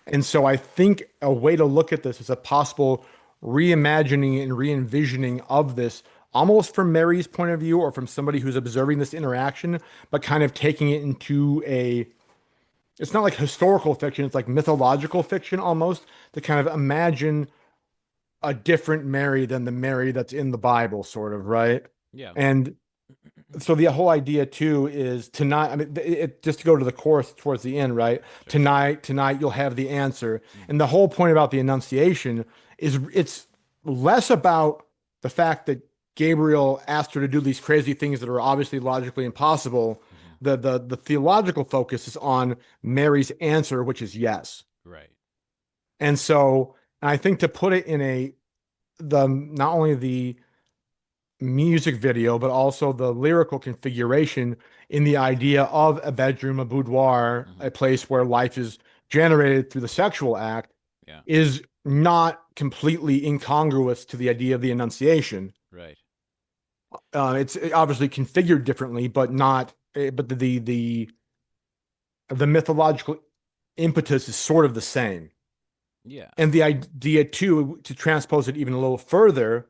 And so I think a way to look at this is a possible reimagining and re-envisioning of this, almost from Mary's point of view or from somebody who's observing this interaction, but kind of taking it into a, it's not like historical fiction, it's like mythological fiction almost, to kind of imagine a different Mary than the Mary that's in the Bible, sort of, right? Yeah. And so the whole idea too is tonight, I mean, just to go to the chorus towards the end, right? Sure. Tonight you'll have the answer. Hmm. And the whole point about the Annunciation is it's less about the fact that Gabriel asked her to do these crazy things that are obviously logically impossible. Hmm. The theological focus is on Mary's answer, which is yes. Right. And so I think to put it in a the not only the music video, but also the lyrical configuration in the idea of a bedroom, a boudoir, Hmm. a place where life is generated through the sexual act, Yeah. is not completely incongruous to the idea of the Annunciation. Right. It's obviously configured differently, but not. But the mythological impetus is sort of the same. Yeah. And the idea too, to transpose it even a little further,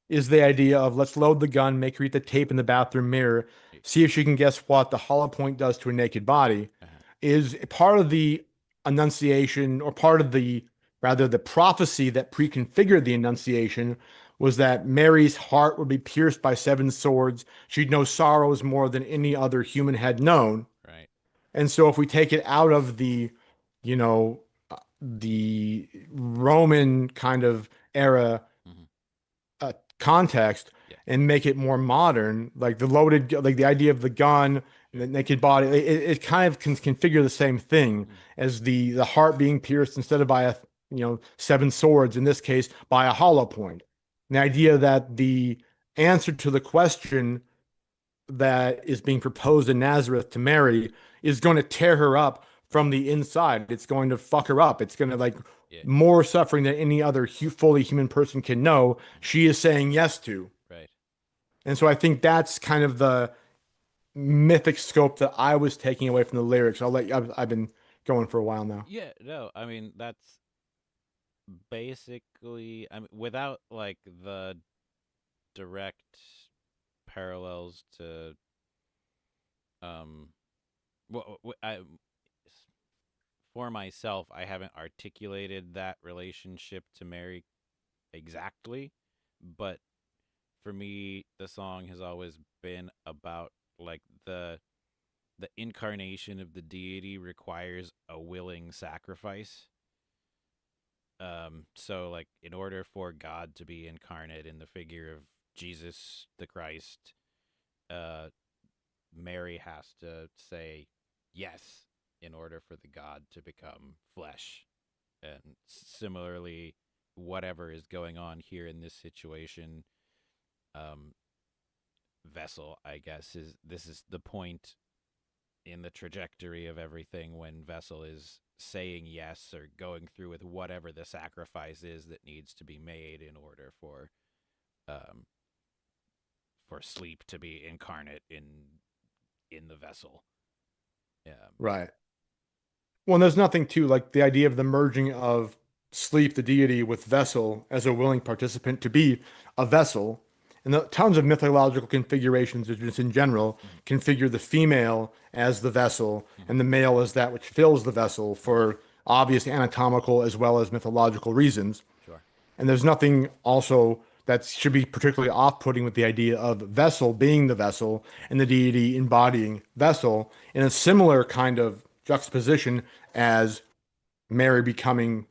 is the idea of let's load the gun, make her eat the tape in the bathroom mirror, see if she can guess what the hollow point does to a naked body, Uh-huh. is part of the Annunciation, or part of the, rather, the prophecy that preconfigured the Annunciation was that Mary's heart would be pierced by seven swords. She'd know sorrows more than any other human had known. Right. And so if we take it out of the, you know, the Roman kind of era Hmm. context Yeah. and make it more modern, like the loaded, like the idea of the gun and Sure. the naked body, it kind of can configure the same thing Mm. as the heart being pierced instead of by a, seven swords, in this case, by a hollow point. And the idea that the answer to the question that is being proposed in Nazareth to Mary is going to tear her up from the inside. It's going to fuck her up. It's going to, like, Yeah. more suffering than any other fully human person can know. Hmm. She is saying yes to. Right. And so I think that's kind of the mythic scope that I was taking away from the lyrics. I've been going for a while now. Yeah. No, I mean that's basically. I mean, without like the direct parallels to um, for myself, I haven't articulated that relationship to Mary exactly, but for me, the song has always been about like the incarnation of the deity requires a willing sacrifice. So like in order for God to be incarnate in the figure of Jesus the Christ, uh, Mary has to say yes in order for the God to become flesh. And similarly, whatever is going on here in this situation, um, vessel, I guess, is this is the point in the trajectory of everything when vessel is saying yes or going through with whatever the sacrifice is that needs to be made in order um for sleep to be incarnate in the vessel. Right. Well, there's nothing to like the idea of the merging of sleep, the deity, with vessel as a willing participant to be a vessel. And the tons of mythological configurations, just in general, Mhm. configure the female as the vessel Mhm. and the male as that which fills the vessel for obvious anatomical as well as mythological reasons. Sure. And there's nothing also that should be particularly off-putting with the idea of vessel being the vessel and the deity embodying vessel in a similar kind of juxtaposition as Mary becoming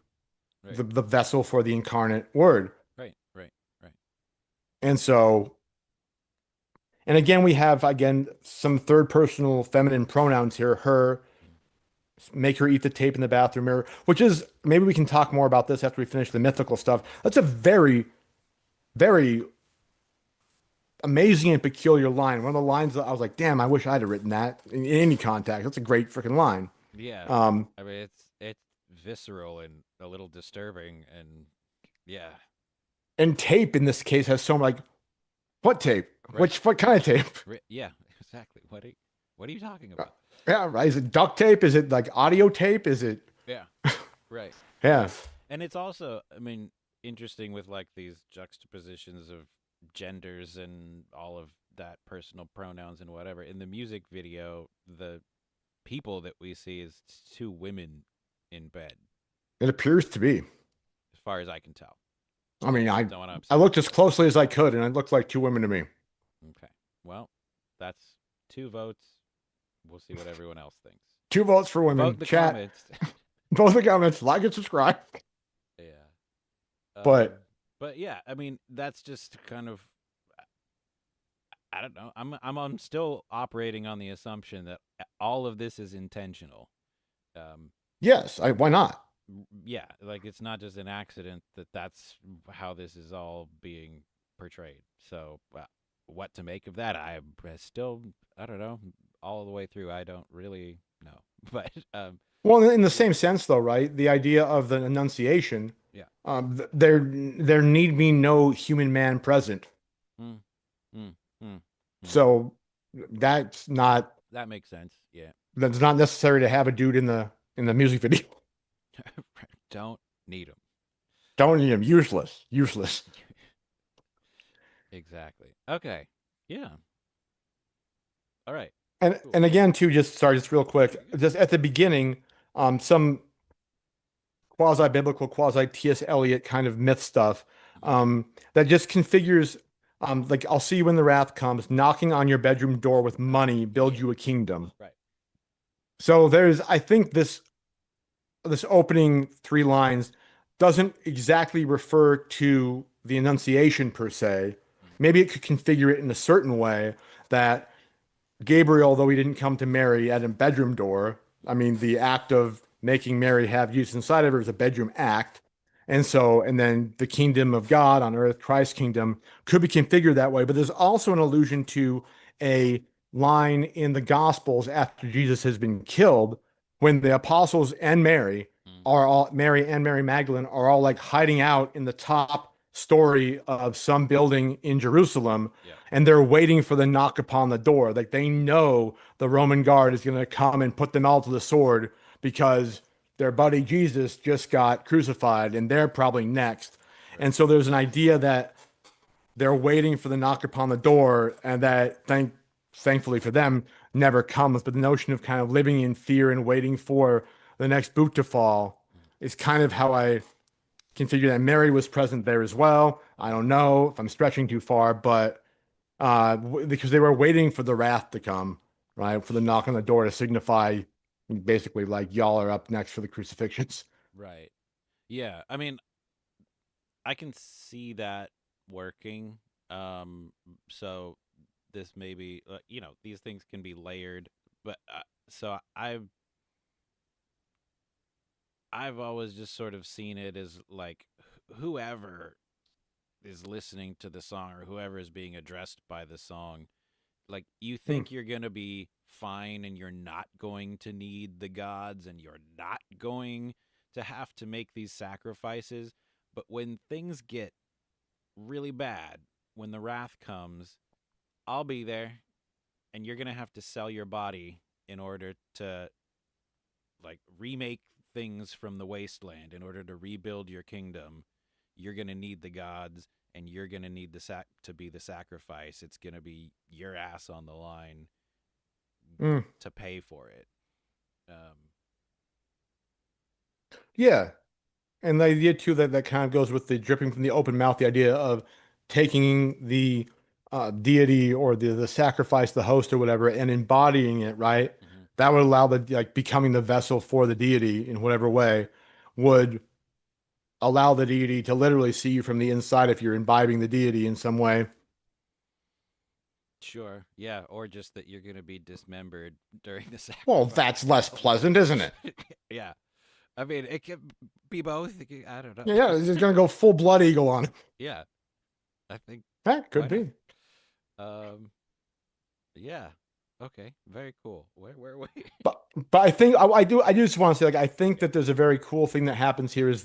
Right. the vessel for the incarnate word. Right. Right. Right. And so, and again, we have again some third personal feminine pronouns here. Her, Mm. make her eat the tape in the bathroom mirror, which is maybe we can talk more about this after we finish the mythical stuff. That's a very, very amazing and peculiar line. One of the lines that I was like, damn, I wish I'd have written that in any context. That's a great freaking line. Yeah. Um, I mean, it's visceral and a little disturbing, and yeah. and tape in this case has so much like, what tape? Right. What kind of tape? Yeah. Exactly. What are you talking about? Yeah, right. Is it duct tape? Is it like audio tape? Is it? Yeah. Right. Yeah. And it's also, I mean, interesting with like these juxtapositions of genders and all of that, personal pronouns and whatever. In the music video, the people that we see is two women in bed, It appears to be. as far as I can tell. I mean, Based on what I'm I seeing. looked as closely as I could, and it looked like two women to me. Okay. Well, that's two votes. We'll see what everyone else thinks. Two votes for Vote women. in the Chat. comments. Both the comments. Like and subscribe. Yeah. But But yeah, I mean, that's just kind of, I don't know. I'm still operating on the assumption that all of this is intentional. Um, yes, why not? yeah, like it's not just an accident that that's how this is all being portrayed. So, what to make of that? Still, I don't know. All the way through, I don't really know. But Well, in the same sense, though, right? The idea of the Annunciation, yeah. there need be no human man present. Mm, mm, mm, mm. So that's not That makes sense. Yeah. that's not necessary to have a dude in the music video. Don't need them. Don't need him. Useless. Useless. Exactly. Okay. Yeah. All right. And Cool. and again, too, just real quick, just at the beginning, some quasi-biblical, quasi-T.S. Eliot kind of myth stuff, Mhm. that just configures, like I'll see you when the wrath comes, knocking on your bedroom door with money, build Yeah. you a kingdom. Right. So there's, I think this opening three lines doesn't exactly refer to the Annunciation per se. Mm. Maybe it could configure it in a certain way that Gabriel, though he didn't come to Mary at a bedroom door, I mean, the act of making Mary have use inside of her is a bedroom act. And so, and then the kingdom of God on earth, Christ's kingdom, could be configured that way. But there's also an allusion to a line in the Gospels after Jesus has been killed, when the apostles and Mm. Mary and Mary Magdalene are all like hiding out in the top story of some building in Jerusalem, Yeah. and they're waiting for the knock upon the door. Like they know the Roman guard is going to come and put them all to the sword because their buddy Jesus just got crucified and they're probably next. Right. And so there's an idea that they're waiting for the knock upon the door, and that thankfully for them never comes. But the notion of kind of living in fear and waiting for the next boot to fall Mm. is kind of how I configure that. Mary was present there as well. I Okay. don't know if I'm stretching too far, but because they were waiting for the wrath to come, right? For the knock on the door to signify basically like y'all are up next for the crucifixions. Right. Yeah. I mean, I can see that working. So this may be, these things can be layered, but so I've always just sort of seen it as like whoever is listening to the song or whoever is being addressed by the song, like you Hmm. think you're going to be fine and you're not going to need the gods and you're not going to have to make these sacrifices, but when things get really bad, when the wrath comes, I'll be there and you're going to have to sell your body in order to like remake things from the wasteland, in order to rebuild your kingdom. You're going to need the gods and you're going to need to be the sacrifice. It's going to be your ass on the line Hmm. to pay for it. Yeah. And the idea too that kind of goes with the dripping from the open mouth, the idea of taking the deity or the sacrifice, the host or whatever, and embodying it, right? Hmm. That would allow the like becoming the vessel for the deity in whatever way would allow the deity to literally see you from the inside if you're imbibing the deity in some way. Sure. Yeah. Or just that you're going to be dismembered during the Well, sacrifice. that's less pleasant, isn't it? Yeah. I mean, it could be both. I don't know. Yeah, yeah, it's just gonna go full blood eagle on it. Yeah. I think That why could not? be. Um. Yeah. Okay. Very cool. Where we? But I think I do just want to say like I think that there's a very cool thing that happens here is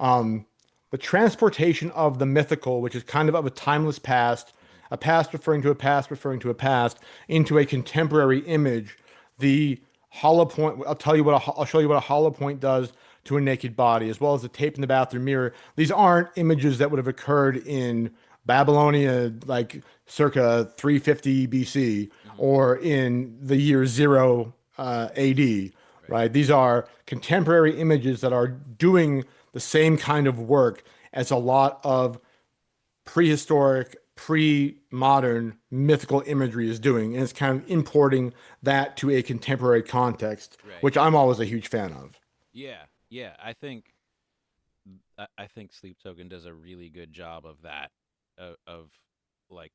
um, the transportation of the mythical, which is kind of a timeless past, Mhm. a past referring to a past referring to a past, into a contemporary image. The hollow point, I'll show you what a hollow point does to a naked body, as well as the tape in the bathroom mirror. These aren't images that would have occurred in Babylonia, like circa 350 BC, Mhm. or in the year zero AD, Right. right? These are contemporary images that are doing the same kind of work as a lot of prehistoric, pre-modern mythical imagery is doing, and it's kind of importing that to a contemporary context, Right. which I'm always a huge fan of. Yeah. Yeah. I think Sleep Token does a really good job of that. Of like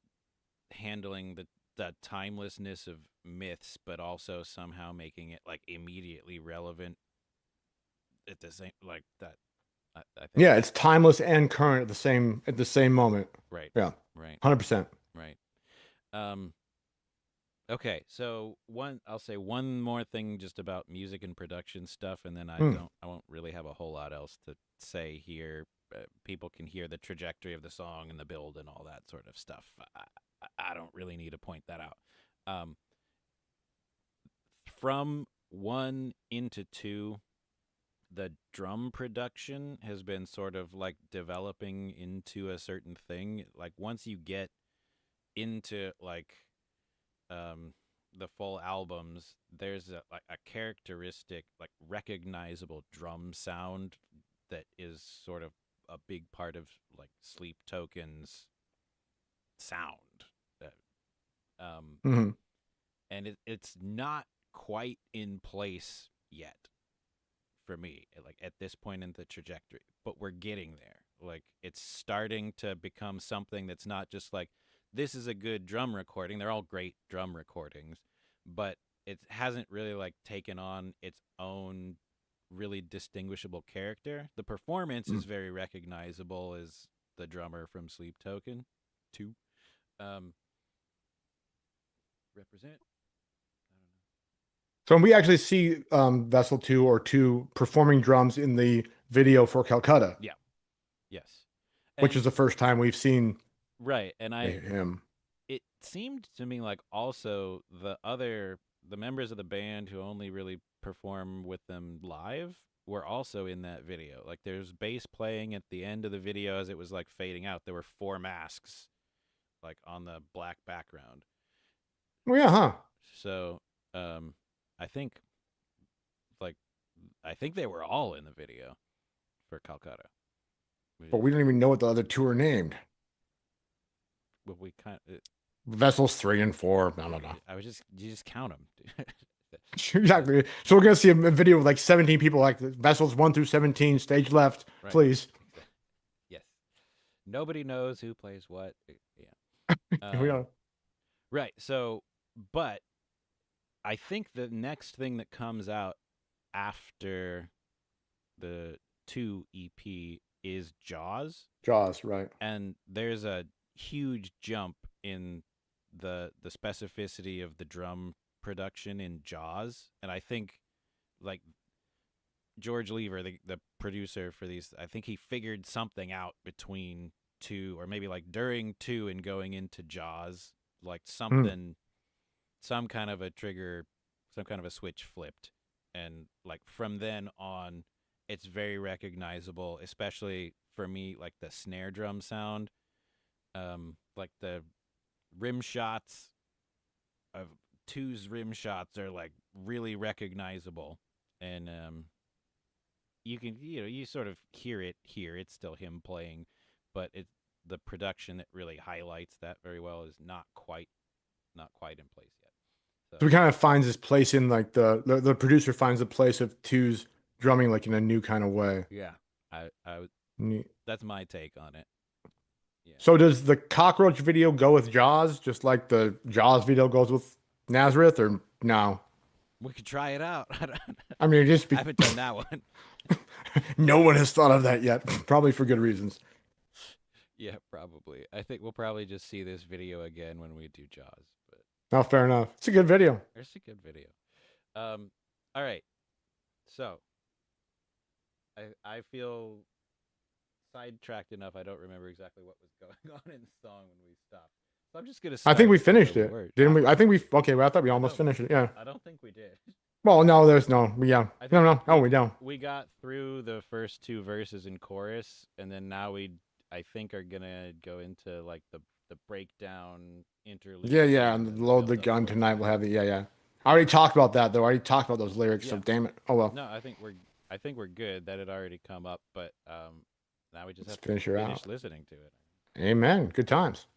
handling the timelessness of myths, but also somehow making it like immediately relevant at the same like that. I think Yeah, it's timeless and current at the same moment. right, Yeah, right, 100%. right. Um, okay, so I'll say one more thing just about music and production stuff, and then Hmm. I won't really have a whole lot else to say here. People can hear the trajectory of the song and the build and all that sort of stuff. I don't really need to point that out. Um, from one into two, the drum production has been sort of like developing into a certain thing. Like once you get into like um the full albums, there's a characteristic like recognizable drum sound that is sort of a big part of like Sleep Token's sound. Um Hmm. and it's not quite in place yet for me, like at this point in the trajectory, but we're getting there. Like it's starting to become something that's not just like this is a good drum recording. They're all great drum recordings, but it hasn't really like taken on its own really distinguishable character. The performance is very recognizable as the drummer from Sleep Token 2. Um represent. I don't So we actually see Vessel 2 or 2 performing drums in the video for Calcutta, know. Yeah. Yes. which And is the first time we've seen right, and I him. it seemed to me like also the members of the band who only really perform with them live were also in that video. Like there's bass playing at the end of the video as it was like fading out. There were four masks like on the black background. Oh yeah, huh? So um I think like I think they were all in the video for Calcutta. We But just we don't even know what the other two are named. well, we kind of Vessels 3 and 4. I don't know. I was just you just count them. Exactly. So we're gonna see a video with like 17 people, like Vessels 1 through 17, stage left, Right. please. Exactly. Yes. Nobody knows who plays what. Yeah. Here we are. Right. So, but I think the next thing that comes out after the 2 EP is Jaws, Jaws, right? and there's a huge jump in the specificity of the drum production in Jaws, and I think like George Lever, the producer for these, I think he figured something out between two, or maybe like during two and going into Jaws, like Hmm. something, some kind of a trigger, some kind of a switch flipped. And like from then on, it's very recognizable, especially for me, like the snare drum sound, like the rim shots of two's rim shots are like really recognizable. And you can you know you sort of hear it here. It's still him playing, but the production that really highlights that very well is not quite in place yet. So he kind of finds his place in like the producer finds the place of Two's drumming like in a new kind of way. Yeah, I Neat. that's my take on it. Yeah, So does the cockroach video go with Jaws, just like the Jaws video goes with Nazareth, or no? we could try it out. I mean, just I haven't done that one. no one has thought of that yet, probably for good reasons. Yeah, probably. I think we'll probably just see this video again when we do Jaws. But No, fair enough. It's a good video. it's a good video. All right. So I feel sidetracked enough. I don't remember exactly what was going on in the song when we stopped. So I'm just gonna. I think we start finished where it, we were. didn't we? I think we. Okay, well, I thought we almost No. finished it. Yeah. I don't think we did. Well, no, there's no. Yeah. I think No. Oh, we don't. We got through the first two verses and chorus, and then now I think are gonna go into like the breakdown interlude. Yeah. and And the load the build-up gun towards tonight. the We'll end. have it. Yeah. I already talked about that though. I already talked about those lyrics. So Yeah. damn it. Oh well. No, I think we're good. That had already come up, but now we just Let's have to finish her finish out. listening to it. Amen. Good times.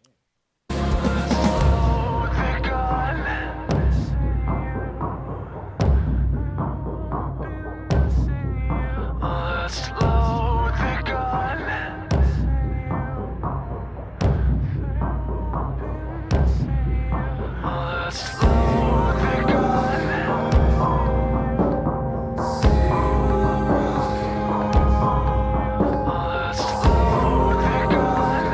Let's load the gun. Let's load the gun. Let's load the gun.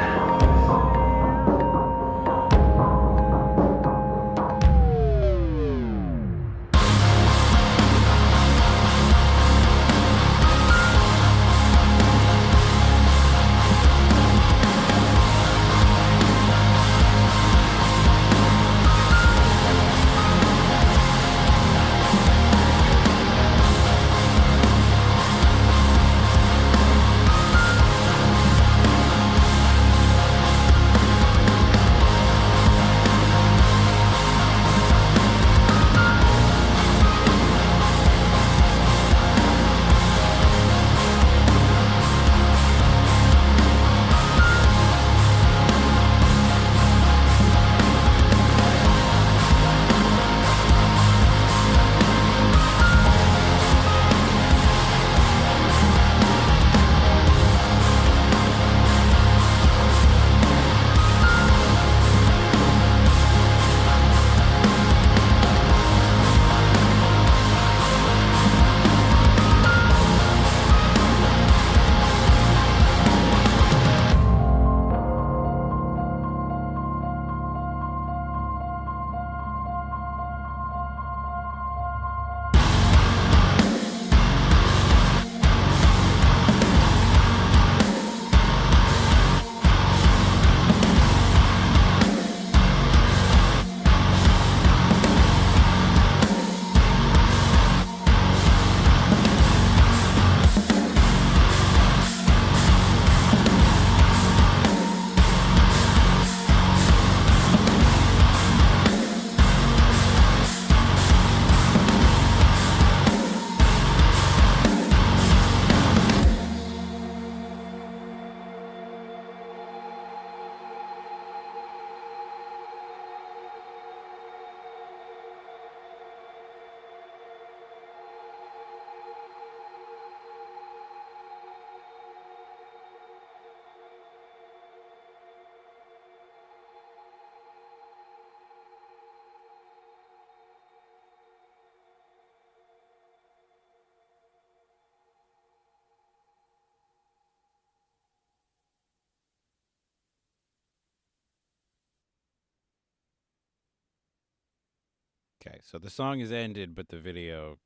Okay, so the song is ended, but the video,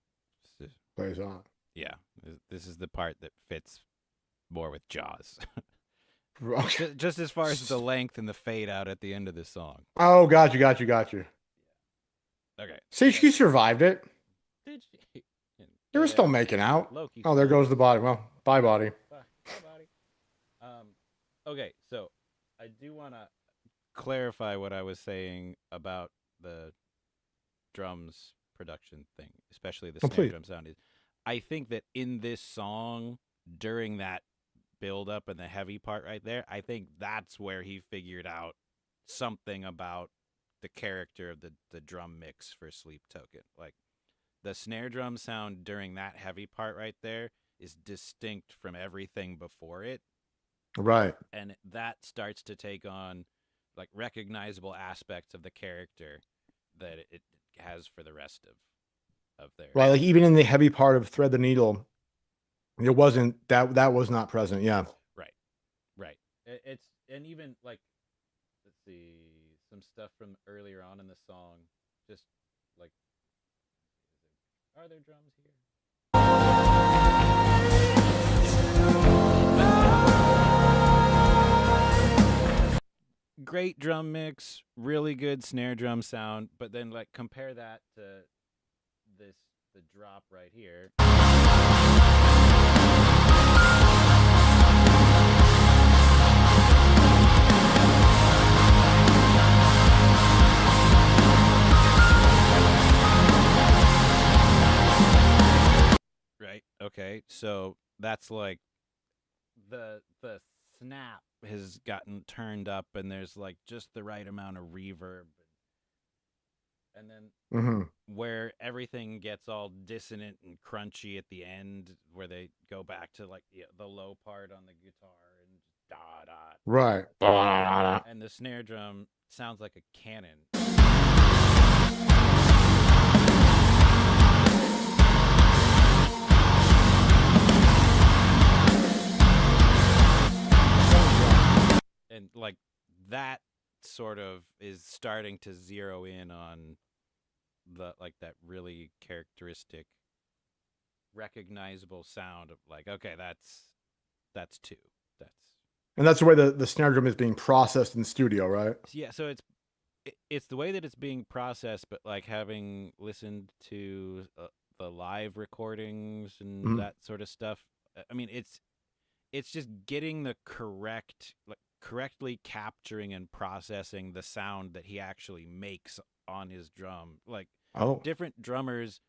Plays on. yeah, this is the part that fits more with Jaws. Okay. Just as far as the length and the fade out at the end of the song. Oh, got you. Okay. See, she survived it. Did she? They were still making out. Loki. Oh, there goes the body. Well, bye, body. Bye, body. Okay, so I do want to clarify what I was saying about the drums production thing, especially the Oh, snare please. drum sound. Is I think that in this song, during that build up and the heavy part right there, I think that's where he figured out something about the character of the drum mix for Sleep Token. Like the snare drum sound during that heavy part right there is distinct from everything before it, Right. and that starts to take on like recognizable aspects of the character that it has for the rest of their Right. Like even in the heavy part of Thread the Needle, it wasn't that was not present. Yeah. right, right. It's and even like let's see some stuff from earlier on in the song, just like are there drums here? Great drum mix, really good snare drum sound, but then like compare that to this the drop right here. Right. Okay. So that's like the snap has gotten turned up and there's like just the right amount of reverb, and then Hmm. where everything gets all dissonant and crunchy at the end where they go back to like the low part on the guitar and just da da, Right. and the snare drum sounds like a cannon. And like that sort of is starting to zero in on the like that really characteristic recognizable sound of like okay, that's two, that's And that's the way the snare drum is being processed in studio, right? yeah. So it's the way that it's being processed, but like having listened to the live recordings and Mhm. that sort of stuff, I mean it's just getting the correctly capturing and processing the sound that he actually makes on his drum. Like Oh. different drummers,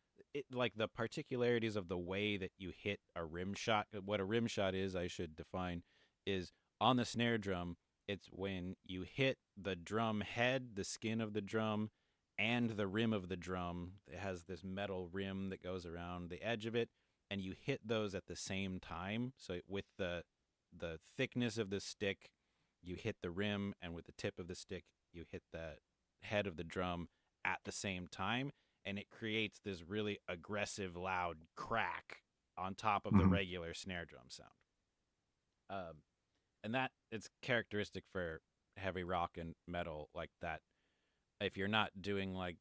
like the particularities of the way that you hit a rim shot. What a rim shot is, I should define, is on the snare drum. It's when you hit the drum head, the skin of the drum, and the rim of the drum. It has this metal rim that goes around the edge of it, and you hit those at the same time. So with the thickness of the stick, you hit the rim, and with the tip of the stick, you hit the head of the drum at the same time, and it creates this really aggressive, loud crack on top of the Mhm. regular snare drum sound. And that it's characteristic for heavy rock and metal like that. If you're not doing like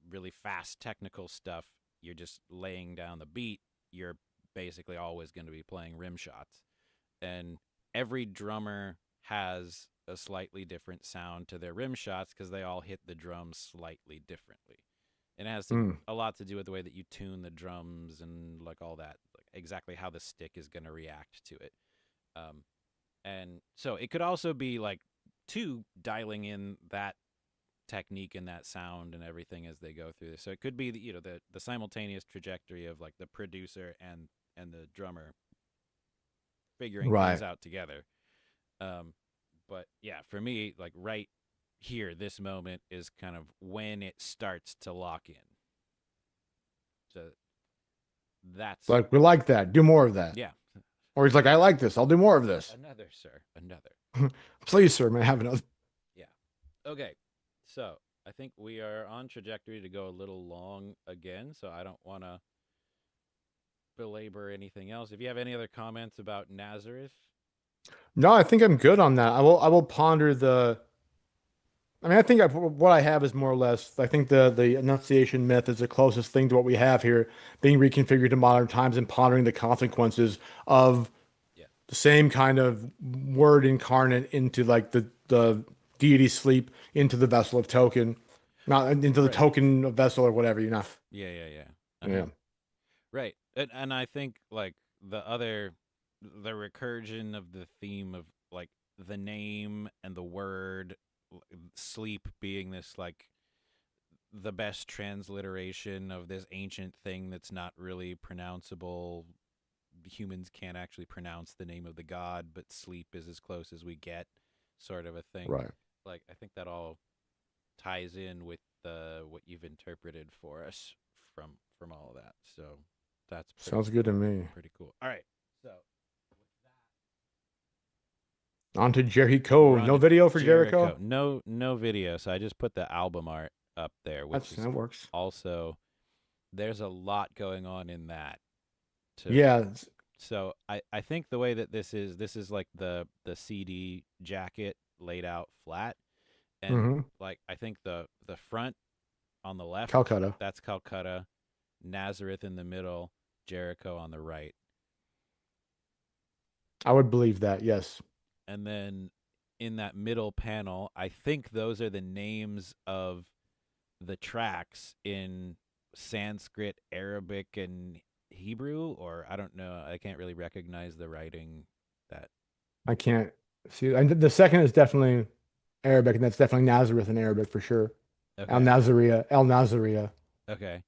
really fast technical stuff, you're just laying down the beat, you're basically always going to be playing rim shots. And every drummer has a slightly different sound to their rim shots because they all hit the drums slightly differently. And it has Mm. a lot to do with the way that you tune the drums and like all that, like exactly how the stick is going to react to it. Um, and so it could also be like two dialing in that technique and that sound and everything as they go through this. So it could be the simultaneous trajectory of like the producer and the drummer figuring things Right. out together. Um, but yeah, for me, like right here, this moment is kind of when it starts to lock in. So that's Like we like that. Do more of that. yeah, Or he's like, I like this. I'll do more of this. another sir, another Please, sir, may I have another? yeah. Okay, so I think we are on trajectory to go a little long again. So I don't want to belabor anything else. If you have any other comments about Nazareth, No, I think I'm good on that. I will ponder the. I mean, I think what I have is more or less. I think the Annunciation myth is the closest thing to what we have here, being reconfigured to modern times and pondering the consequences of yeah, the same kind of word incarnate into like the deity sleep into the vessel of token, not into the right, token of vessel or whatever, you know. yeah, Yeah. right, and I think like the recursion of the theme of like the name and the word sleep being this like the best transliteration of this ancient thing that's not really pronounceable humans can't actually pronounce the name of the god, but sleep is as close as we get, sort of a thing. Right. Like I think that all ties in with what you've interpreted for us from all of that. So that's Sounds good to me. pretty cool. All right, so On to we're Jericho. on No to video for Jericho. Jericho? No video. So I just put the album art up there, which is That works. also there's a lot going on in that. To Yeah. so I think the way that this is like the CD jacket laid out flat, and Hmm. like I think the front on the left, Calcutta. that's Calcutta, Nazareth in the middle, Jericho on the right. I would believe that. Yes. And then in that middle panel, I think those are the names of the tracks in Sanskrit, Arabic, and Hebrew, or I don't know. I can't really recognize the writing that. I can't see. And the second is definitely Arabic, and that's definitely Nazareth in Arabic for sure. Al Okay. Nazaria. El Nazaria. Okay.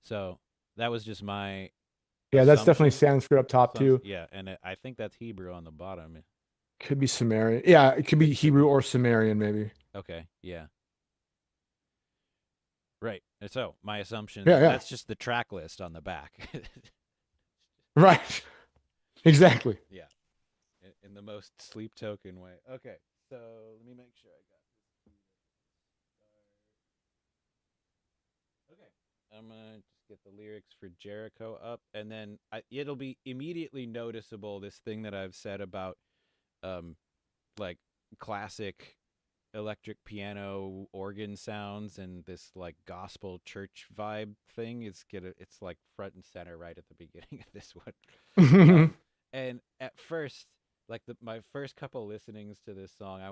So that was just my Yeah, that's definitely assumption. Sanskrit up top too. Yeah, and I think that's Hebrew on the bottom. Could be Sumerian. Yeah, it could be Hebrew or Sumerian, maybe. Okay. Yeah. Right. And so my assumption Yeah, yeah. that's just the track list on the back. Right. Exactly. Yeah. In the most sleep token way. Okay. So let me make sure I got this. Okay. I'm gonna just get the lyrics for Jericho up, and then it'll be immediately noticeable. This thing that I've said about um, like classic electric piano organ sounds and this like gospel church vibe thing it's like front and center right at the beginning of this one. And at first, like my first couple listenings to this song, it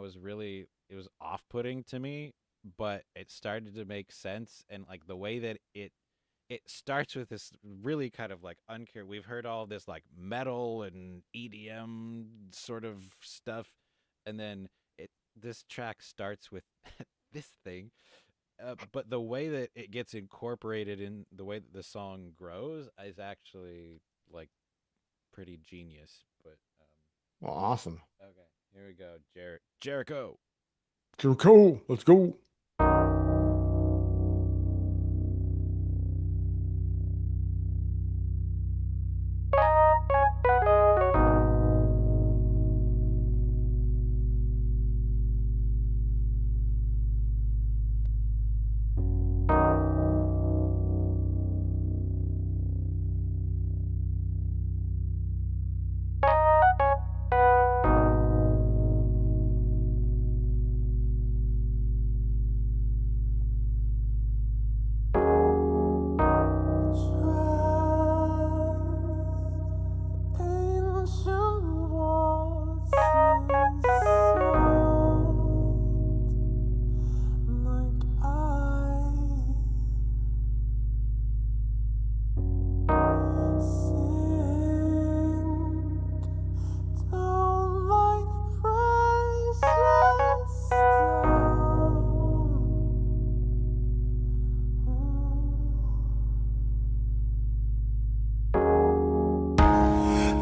was off-putting to me, but it started to make sense. And like the way that it starts with this really kind of like uncare. We've heard all this like metal and EDM sort of stuff, and then this track starts with this thing. But the way that it gets incorporated in the way that the song grows is actually like pretty genius. But Well, awesome. okay, here we go. Jericho. Jericho. Let's go.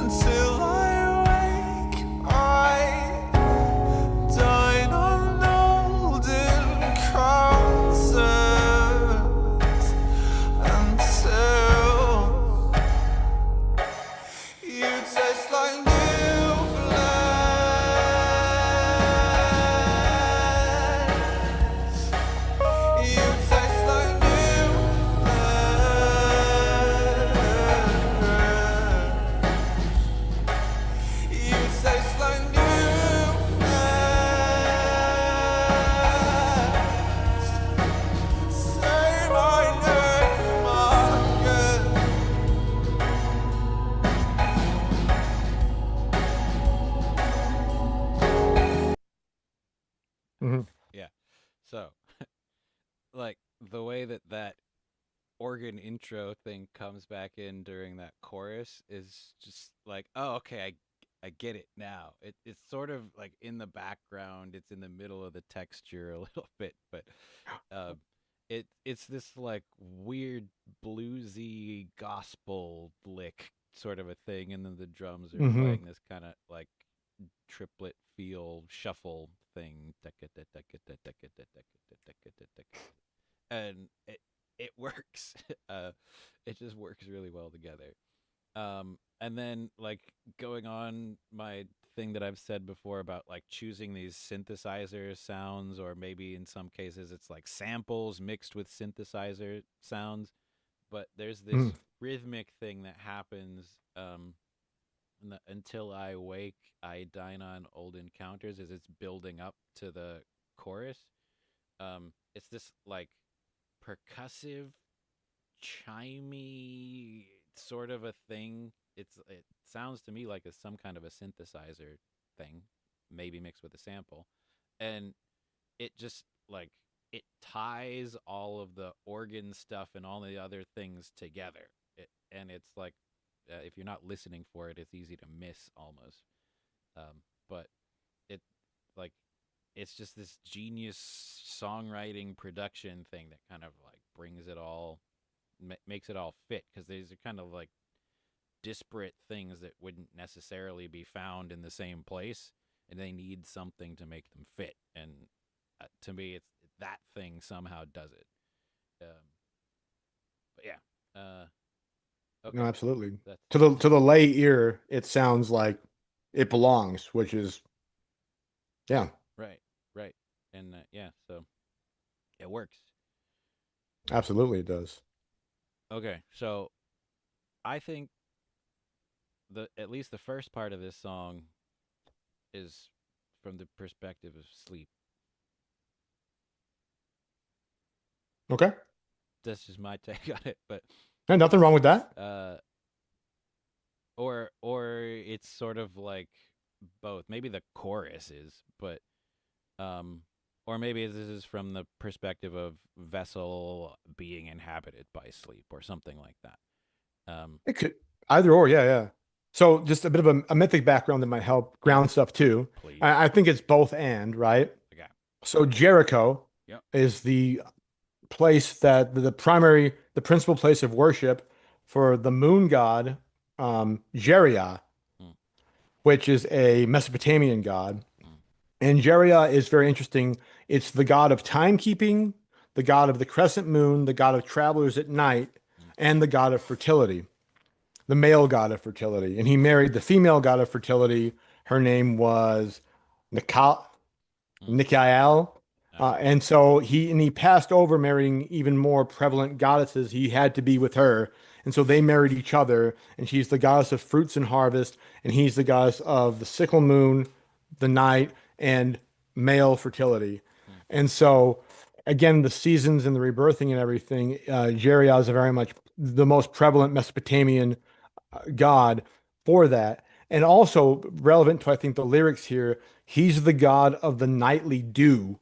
Until I wake, I dine on golden crosses until you taste like new flesh. You taste like new flesh. You taste like new flesh. Say my name again. Hmm. Yeah. So like the way that organ intro thing comes back in during that chorus is just like, oh, okay, I get it now. It's sort of like in the background, it's in the middle of the texture a little bit, but uh, it's this like weird bluesy gospel lick sort of a thing, and then the drums are Hmm. playing this kind of like triplet feel shuffle thing, and it works. uh it just works really well together. And then like going on my thing that I've said before about like choosing these synthesizer sounds, or maybe in some cases it's like samples mixed with synthesizer sounds, but there's Mm. this rhythmic thing that happens. Until I wake, I dine on old encounters, as it's building up to the chorus. It's this like percussive, chimey sort of a thing. It sounds to me like it's some kind of a synthesizer thing, maybe mixed with a sample, and it just like it ties all of the organ stuff and all the other things together. And it's like if you're not listening for it, it's easy to miss almost. But it like it's just this genius songwriting production thing that kind of like brings it all, makes it all fit, because these are kind of like disparate things that wouldn't necessarily be found in the same place, and they need something to make them fit. And to me, it's that thing somehow does it. Um, but yeah, No, okay, absolutely. that's To the lay ear, it sounds like it belongs, which is yeah, right, right, and yeah, so it works. absolutely it does. Okay, so I think the at least the first part of this song is from the perspective of sleep. Okay. That's just my take on it, but And nothing wrong with that. uh, or it's sort of like both. Maybe the chorus is, but um, or maybe this is from the perspective of vessel being inhabited by sleep, or something like that. It could either or, yeah, yeah. So just a bit of a mythic background that might help Yep, ground stuff too. please. I think it's both and, right? Okay. So Jericho Yep. is the place that the principal place of worship for the moon god, Jeriah, Mm, which is a Mesopotamian god. mm, And Jeriah is very interesting. It's the god of timekeeping, the god of the crescent moon, the god of travelers at night, mm, and the god of fertility, the male god of fertility. And he married the female god of fertility. Her name was Nikal. mm. Nikael. All right. And so he passed over marrying even more prevalent goddesses. He had to be with her. And so they married each other. And she's the goddess of fruits and harvest. And he's the goddess of the sickle moon, the night, and male fertility. Mm, And so, again, the seasons and the rebirthing and everything, Jeriah is a very much the most prevalent Mesopotamian god for that. And also relevant to, I think, the lyrics here, he's the god of the nightly dew.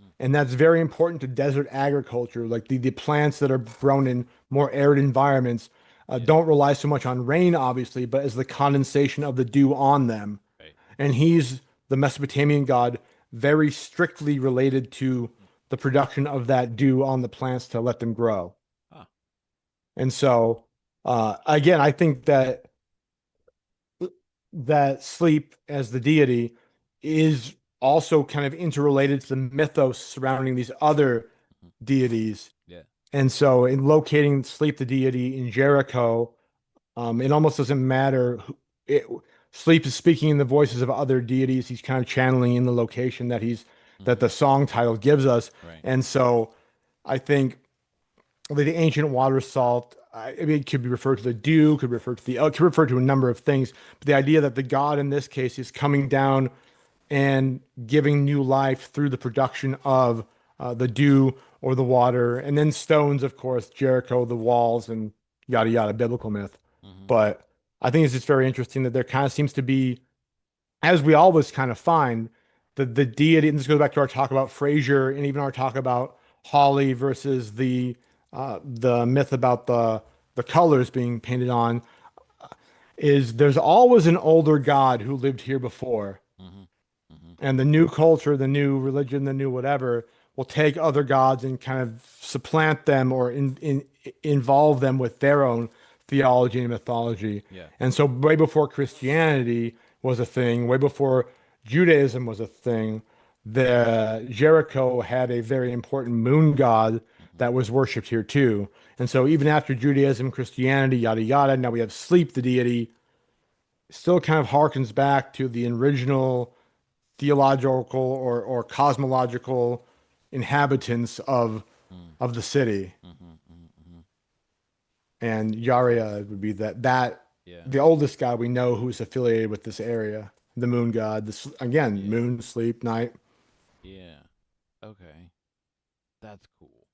mm. And that's very important to desert agriculture. Like the plants that are grown in more arid environments Yeah. don't rely so much on rain, obviously, but as the condensation of the dew on them. Right. And he's the Mesopotamian god, very strictly related to Mm. the production of that dew on the plants to let them grow. Ah. And so, again, I think that sleep as the deity is also kind of interrelated to the mythos surrounding these other Mhm. deities. Yeah. And so, in locating sleep the deity in Jericho, it almost doesn't matter. It, sleep is speaking in the voices of other deities. He's kind of channeling in the location that Mm-hmm. the song title gives us. Right. And so, I think the ancient water salt. I mean, it could be referred to the dew, could refer to could refer to a number of things. But the idea that the god in this case is coming down and giving new life through the production of the dew or the water, and then stones, of course, Jericho, the walls, and yada yada, biblical myth. Mm-hmm. But I think it's just very interesting that there kind of seems to be, as we always kind of find, the deity, and this goes back to our talk about Frasier and even our talk about Holly versus the myth about the colors being painted on, is there's always an older god who lived here before. Mm-hmm. Mm-hmm. And the new culture, the new religion, the new whatever will take other gods and kind of supplant them or involve them with their own theology and mythology. Yeah. And so way before Christianity was a thing, way before Judaism was a thing, the Jericho had a very important moon god Hmm. that was worshipped here too. And so even after Judaism, Christianity, yada yada, now we have sleep, the deity, still kind of harkens back to the original theological or cosmological inhabitants Mm. of the city. Hmm. Hmm. Hmm. And Yaria would be that Yeah. the oldest god we know who's affiliated with this area, the moon god. This again, Yeah. moon, sleep, night. Yeah. Okay. That's cool.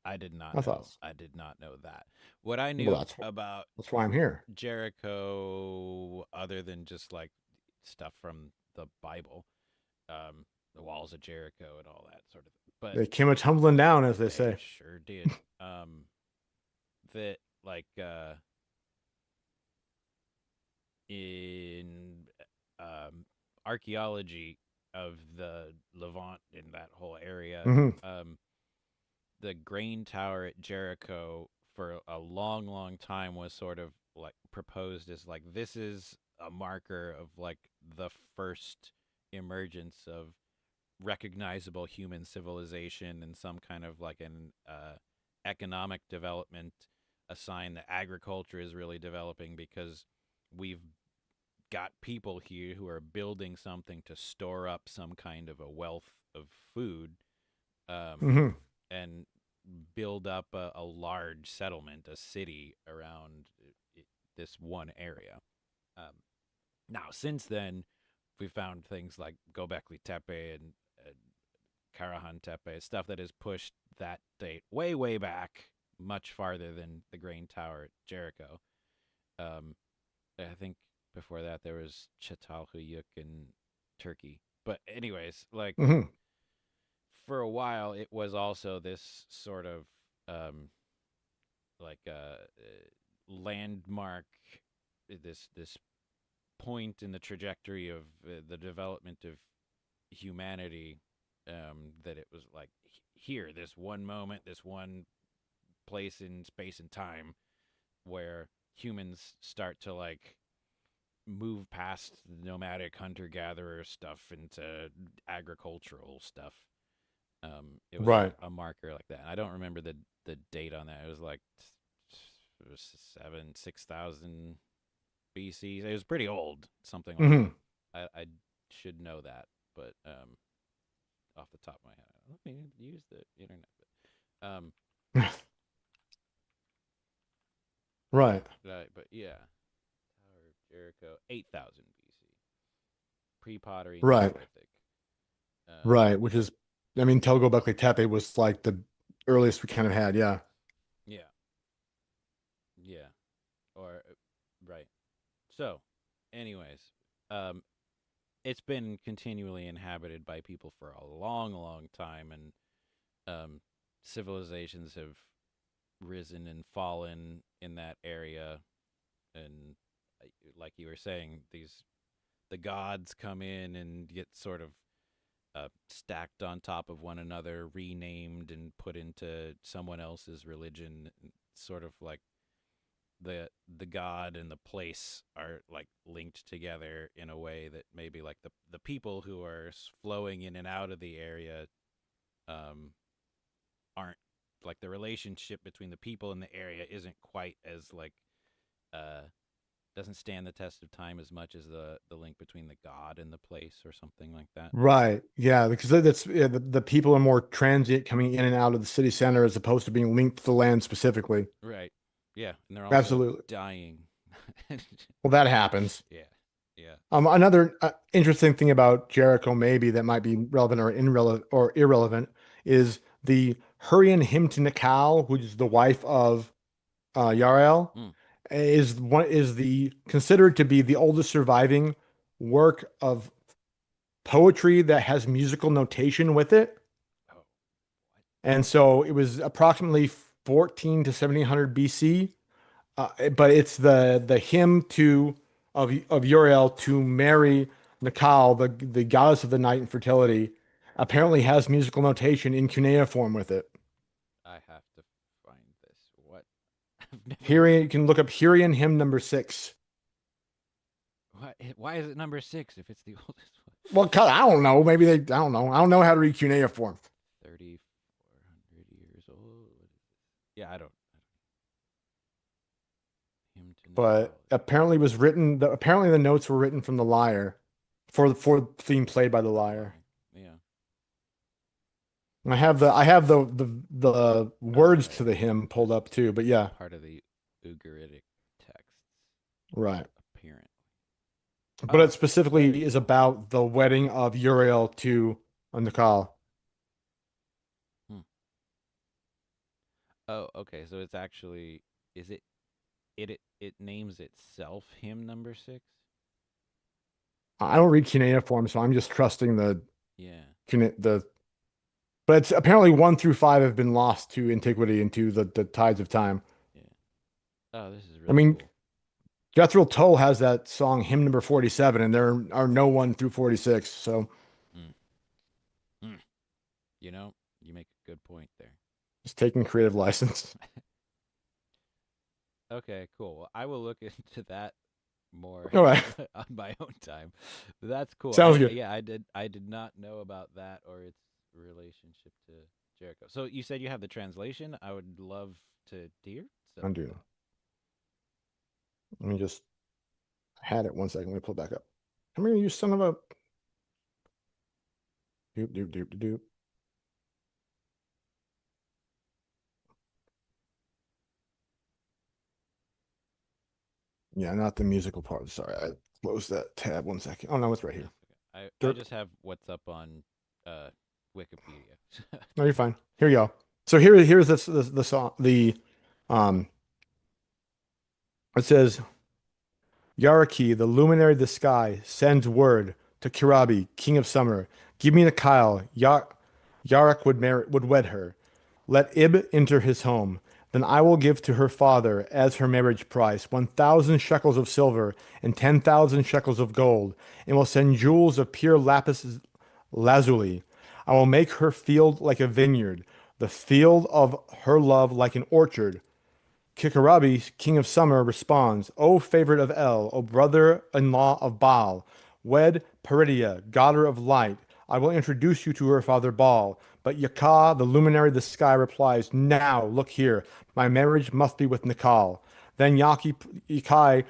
I did not I thought, know. I did not know that. What I well, knew about that's why I'm here. Jericho, other than just like stuff from the Bible, the walls of Jericho and all that sort of thing. But They came a tumbling down, as they they say. sure did. That like in archaeology of the Levant in that whole area, Hmm. um, the grain tower at Jericho for a long, long time was sort of like proposed as like this is a marker of like the first emergence of recognizable human civilization and some kind of like an economic development, a sign that agriculture is really developing because we've got people here who are building something to store up some kind of a wealth of food, um, Hmm. and build up a large settlement, a city around this one area. Um, Now, since then, we found things like Gobekli Tepe and Karahan Tepe, stuff that has pushed that date way, way back, much farther than the Grain Tower at Jericho. Um, I think before that there was Çatalhöyük in Turkey. But anyways, like Hmm. for a while, it was also this sort of um, like landmark, this point in the trajectory of the development of humanity, that it was like here, this one moment, this one place in space and time where humans start to like move past nomadic hunter gatherer stuff into agricultural stuff. It was Right. a marker like that. And I don't remember the date on that. It was like it was 6,000 BC. It was pretty old, something like that. Hmm. I should know that, but off the top of my head, let me use the internet. Right. But yeah, Tower of Jericho, 8,000 BC, pre-pottery Right. Neolithic. Um, Right. Which is, I mean, Tel Göbekli Tepe was like the earliest we kind of had. Yeah. yeah, yeah, or right. So, anyways, um, it's been continually inhabited by people for a long, long time, and civilizations have risen and fallen in that area. And like you were saying, the gods come in and get sort of stacked on top of one another, renamed and put into someone else's religion, sort of like the god and the place are like linked together in a way that maybe like the people who are flowing in and out of the area um aren't, like the relationship between the people in the area isn't quite as like uh doesn't stand the test of time as much as the link between the god and the place or something like that. Right. Yeah. Because that's yeah, the people are more transient coming in and out of the city center as opposed to being linked to the land specifically. Right. Yeah, and they're also Absolutely. dying. Well, that happens. Yeah. Yeah. Another interesting thing about Jericho, maybe that might be relevant or irrelevant, is the Hurrian hymn to Nikal, which is the wife of Yarel, Mm. is the considered to be the oldest surviving work of poetry that has musical notation with it. Oh, what? And so it was approximately 14 to 1700 BC. But it's the hymn to of Uriel to Mary Nakal, the goddess of the night and fertility, apparently has musical notation in cuneiform with it. I have to find this. What? I've never heard. Hurrian, you can look up Hurrian hymn number 6. Why is it number 6 if it's the oldest one? Well, I don't know. Maybe they, I don't know. I don't know how to read cuneiform. 3,400 years old. What is this? Yeah, I don't. Him to But Nikal. apparently it was written, apparently the notes were written from the lyre for the theme played by the lyre. Yeah. I have the Oh, words right. to the hymn pulled up too, but yeah, Part of the Ugaritic texts, right. apparently. But it Oh, very specifically is cool. about the wedding of Uriel to Nikal. Hmm. Oh, okay. So it's actually is it names itself hymn number 6? I don't read cuneiform, so I'm just trusting Yeah. the. But it's apparently 1 through 5 have been lost to antiquity and to the tides of time. Yeah. Oh, this is I really mean, cool. Jethro Tull has that song, hymn number 47, and there are no 1 through 46. So Mm. Mm. You know, you make a good point there. just taking creative license. Okay, cool. Well, I will look into that more All right, on my own time. That's cool. sounds good. I did not know about that or its relationship to Jericho. So you said you have the translation. I would love to hear some of Undo. that. Let me just had it 1 second. Let me pull it back up. How many you son of a doop doop doop doop doop. Yeah, not the musical part. Sorry, I closed that tab 1 second. Oh no, it's right here. That's okay. I Derp. just have what's up on uh Wikipedia. No, you're fine. Here you go. So here's the song. Um it says Yaraki, the luminary of the sky, sends word to Kirabi, king of summer. Give me the Kyle. Yarak would wed her. Let Ib enter his home. Then I will give to her father as her marriage price 1,000 shekels of silver and 10,000 shekels of gold, and will send jewels of pure lapis lazuli. I will make her field like a vineyard, the field of her love like an orchard. Kikarabi, king of summer, responds, O favorite of El, O brother-in-law of Baal, wed Peridia, daughter of light. I will introduce you to her father Baal. But Yakah, the luminary of the sky, replies, Now, look here, my marriage must be with Nikal. Then Yakai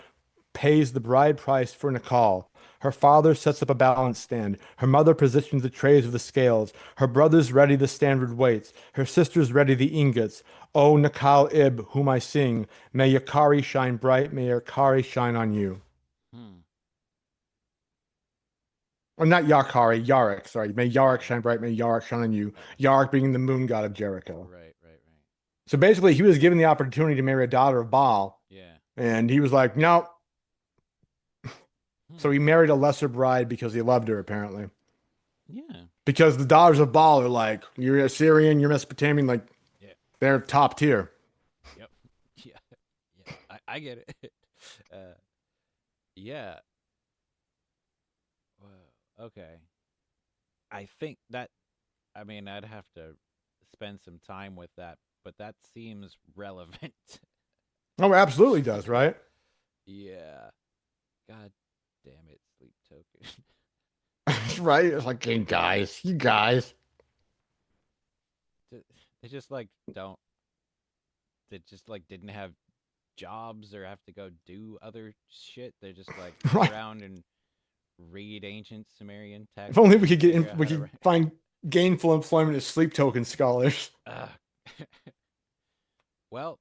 pays the bride price for Nikal. Her father sets up a balance stand. Her mother positions the trays of the scales. Her brothers ready the standard weights. Her sisters ready the ingots. O Nikal Ib, whom I sing, may Yakari shine bright, may Yakari shine on you. Hmm. Or not Yakari, Yarek, sorry. May Yarek Yeah. shine bright, may Yarek shine on you. Uh, Yarek being the moon god of Jericho. right, right, right. So basically, he was given the opportunity to marry a daughter of Baal, Yeah. and he was like, no. So Hmm. he married a lesser bride because he loved her, apparently. Yeah. Because the daughters of Baal are like, you're Assyrian, you're Mesopotamian, like Yeah. they're top tier. Yep. Yeah. Yeah. I get it. uh yeah. Wow. Okay. I think that I mean I'd have to spend some time with that, but that seems relevant. Oh, absolutely does, right? Yeah. God damn it, sleep token. Right? It's like, hey, guys, you guys. They just like don't they just like didn't have jobs or have to go do other shit. They just like sit Right. around and read ancient Sumerian If only texts we and could get figure out we how to could write. find gainful employment as sleep token scholars. Ugh. Well,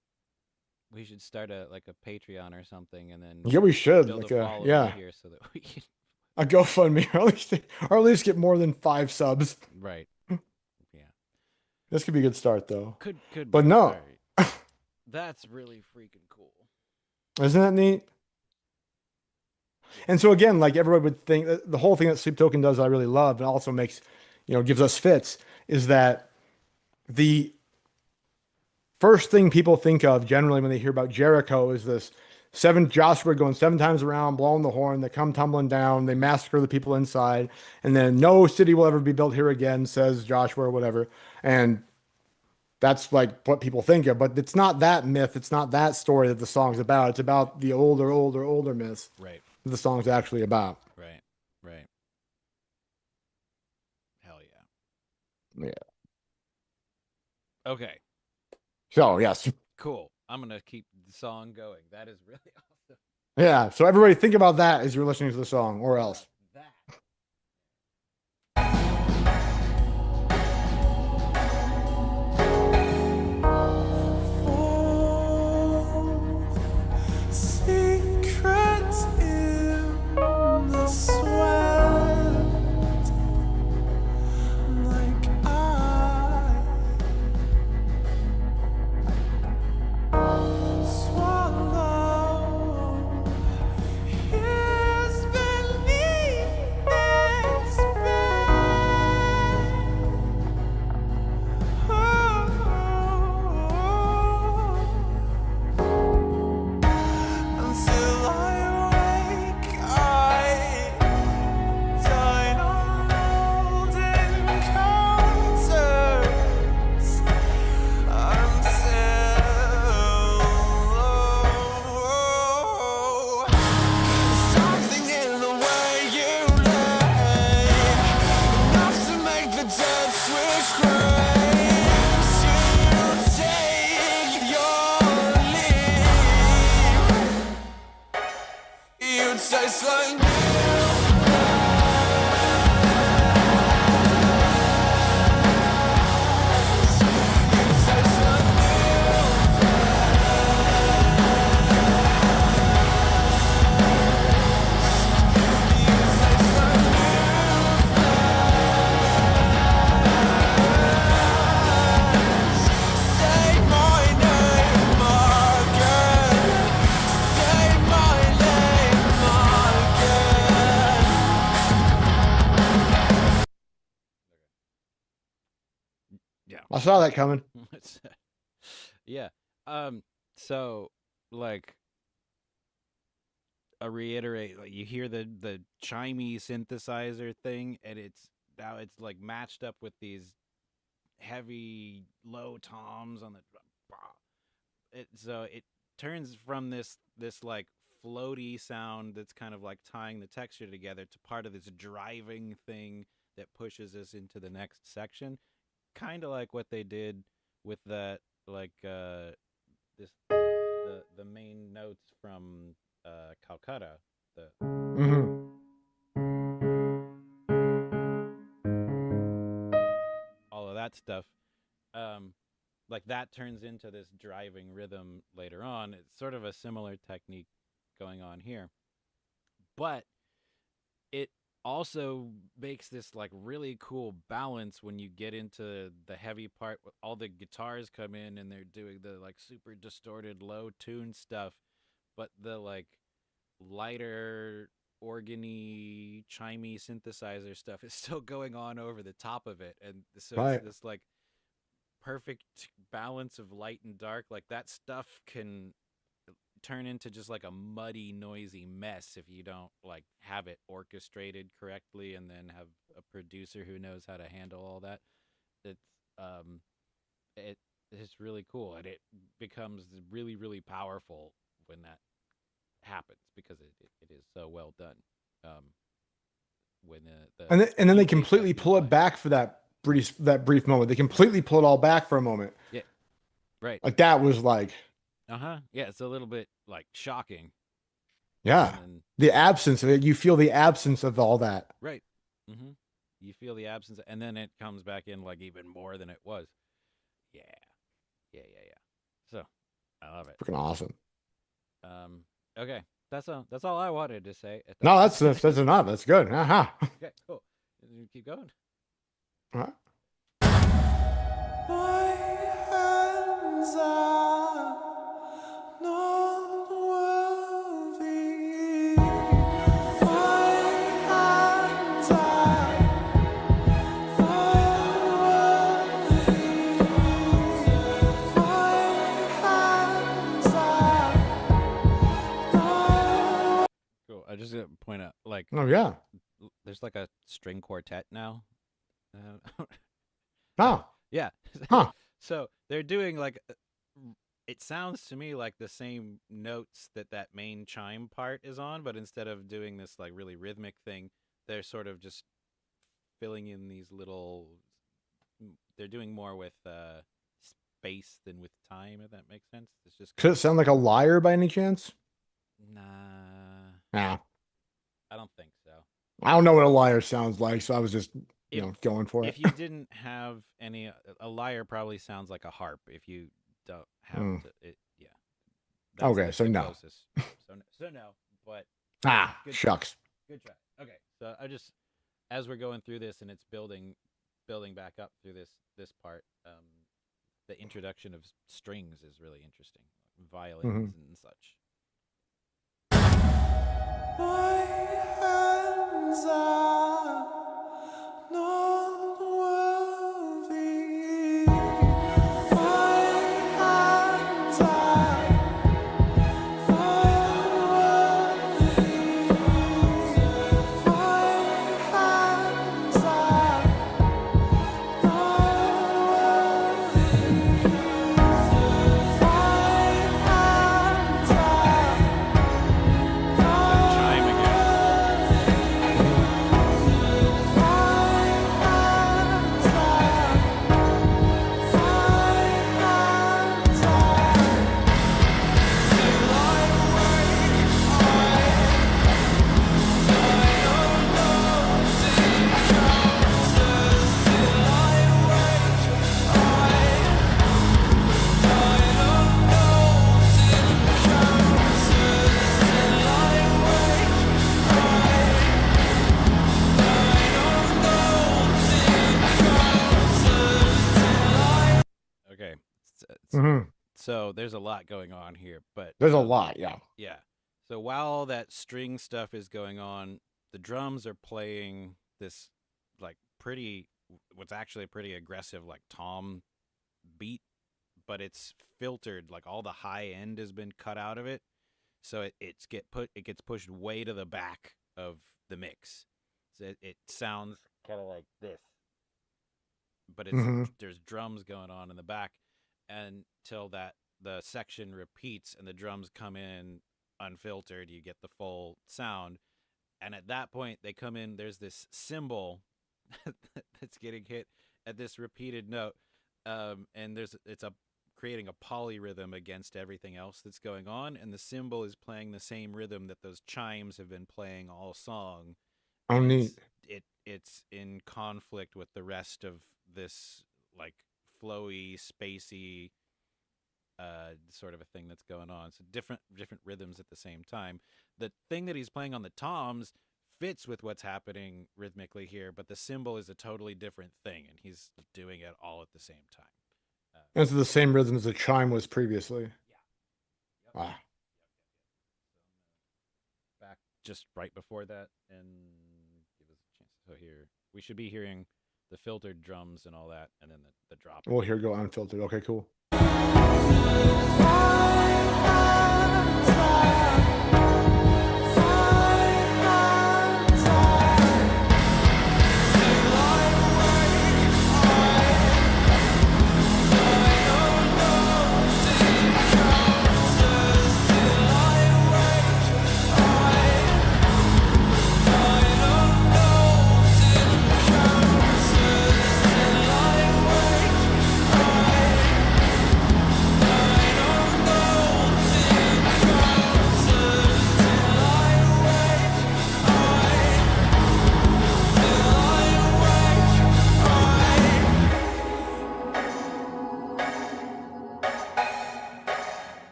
we should start a like a Patreon or something, and then Yeah, we should. build a Like a following yeah, here so that we can. a GoFundMe, or at least get more than 5 subs. Right. Yeah. This could be a good start though. Could But be. All no, right. That's really freaking cool. isn't that neat? Yeah. And so again, like everybody would think, the whole thing that Sleep Token does, I really love, and also makes, gives us fits, is that the first thing people think of generally when they hear about Jericho is this seven Joshua going 7 times around, blowing the horn. They come tumbling down, they massacre the people inside, and then no city will ever be built here again, says Joshua or whatever. And that's like what people think of, but it's not that myth. It's not that story that the song's about. It's about the older myths Right. that the song's actually about. Right. Right. Hell yeah. Yeah. Okay. So yes. Cool. I'm gonna keep the song going. That is really awesome. Yeah. So everybody think about that as you're listening to the song, or else. That. Secrets in the sweat, like I swallow his beneath this bed. Until I wake, I dine on old encounters until something in the way you lay enough to make the dead switch graves. You take your leave. You taste like milk. You taste like milk. You taste like milk. Say my name again. Say my name again. Yeah. I saw that coming. Yeah. So like I reiterate, like you hear the chimey synthesizer thing, and now it's like matched up with these heavy low toms on the so it turns from this like floaty sound that's kind of like tying the texture together to part of this driving thing that pushes us into the next section, kind of like what they did with that, like the main notes from Calcutta, the Hmm. all of that stuff. um like that turns into this driving rhythm later on. It's sort of a similar technique going on here, but it also makes this like really cool balance when you get into the heavy part. All the guitars come in and they're doing the like super distorted low tune stuff, but the like lighter organy chimey synthesizer stuff is still going on over the top of it, and so it's Right. this like perfect balance of light and dark. Like that stuff can turn into just like a muddy, noisy mess if you don't like have it orchestrated correctly and then have a producer who knows how to handle all that. It's um it it's really cool, and it becomes really, really powerful when that happens because it is so well done. Um when And then you they wake up completely you pull it find back for that brief moment. They completely pull it all back for a moment. yeah, right. Like that was like, Yeah, it's a little bit like shocking, yeah, and then the absence of it. You feel the absence of all that. right. Mm-hmm. You feel the absence, and then it comes back in like even more than it was. Yeah, yeah. So I love it. Freaking awesome. Okay, that's all I wanted to say at No, that that's point. enough. That's good. Aha. Okay, cool. Keep going. All right. My hands are not worthy. My hands are not worthy. My hands are not. Cool. I just gonna point out, like, Oh yeah. there's like a string quartet now. Uh, Oh. yeah. Huh. So they're doing like it sounds to me like the same notes that that main chime part is on, but instead of doing this like really rhythmic thing, they're sort of just filling in these little. They're doing more with space than with time, if that makes sense. It's just Could kind it of sound like a lyre by any chance? nah. Nah. I don't think so. I don't know what a lyre sounds like, so I was just, If going for it. if you didn't have any, a lyre probably sounds like a harp. If you don't have Mm. to, yeah, that's Okay, so the no. closest. So no, but Ah, good shucks. good try. Okay, so I just as we're going through this and it's building back up through this part, the introduction of strings is really interesting, Hmm. violins and such. My hands are not worthy. My hands are not worthy. My hands are not worthy. There's that chime again. Hmm. Okay, Hmm. so there's a lot going on here, but There's a lot, yeah. yeah. So while all that string stuff is going on, the drums are playing this like pretty what's actually a pretty aggressive like tom beat, but it's filtered, like all the high end has been cut out of it. So it gets pushed way to the back of the mix. So it sounds kind of like this, but Hmm. there's drums going on in the back until that the section repeats and the drums come in unfiltered. You get the full sound, and at that point they come in. There's this cymbal that's getting hit at this repeated note, and it's a creating a polyrhythm against everything else that's going on, and the cymbal is playing the same rhythm that those chimes have been playing all song, Oh, and neat. it's in conflict with the rest of this like flowy, spacey sort of a thing that's going on. So different rhythms at the same time. The thing that he's playing on the toms fits with what's happening rhythmically here, but the cymbal is a totally different thing, and he's doing it all at the same time. Uh, And it's the same rhythm as the chime was previously. yeah. Yep. Ah, Back just right before that, and give us a chance. So here we should be hearing the filtered drums and all that, and then the drop at well, the here end. go unfiltered. Okay, cool.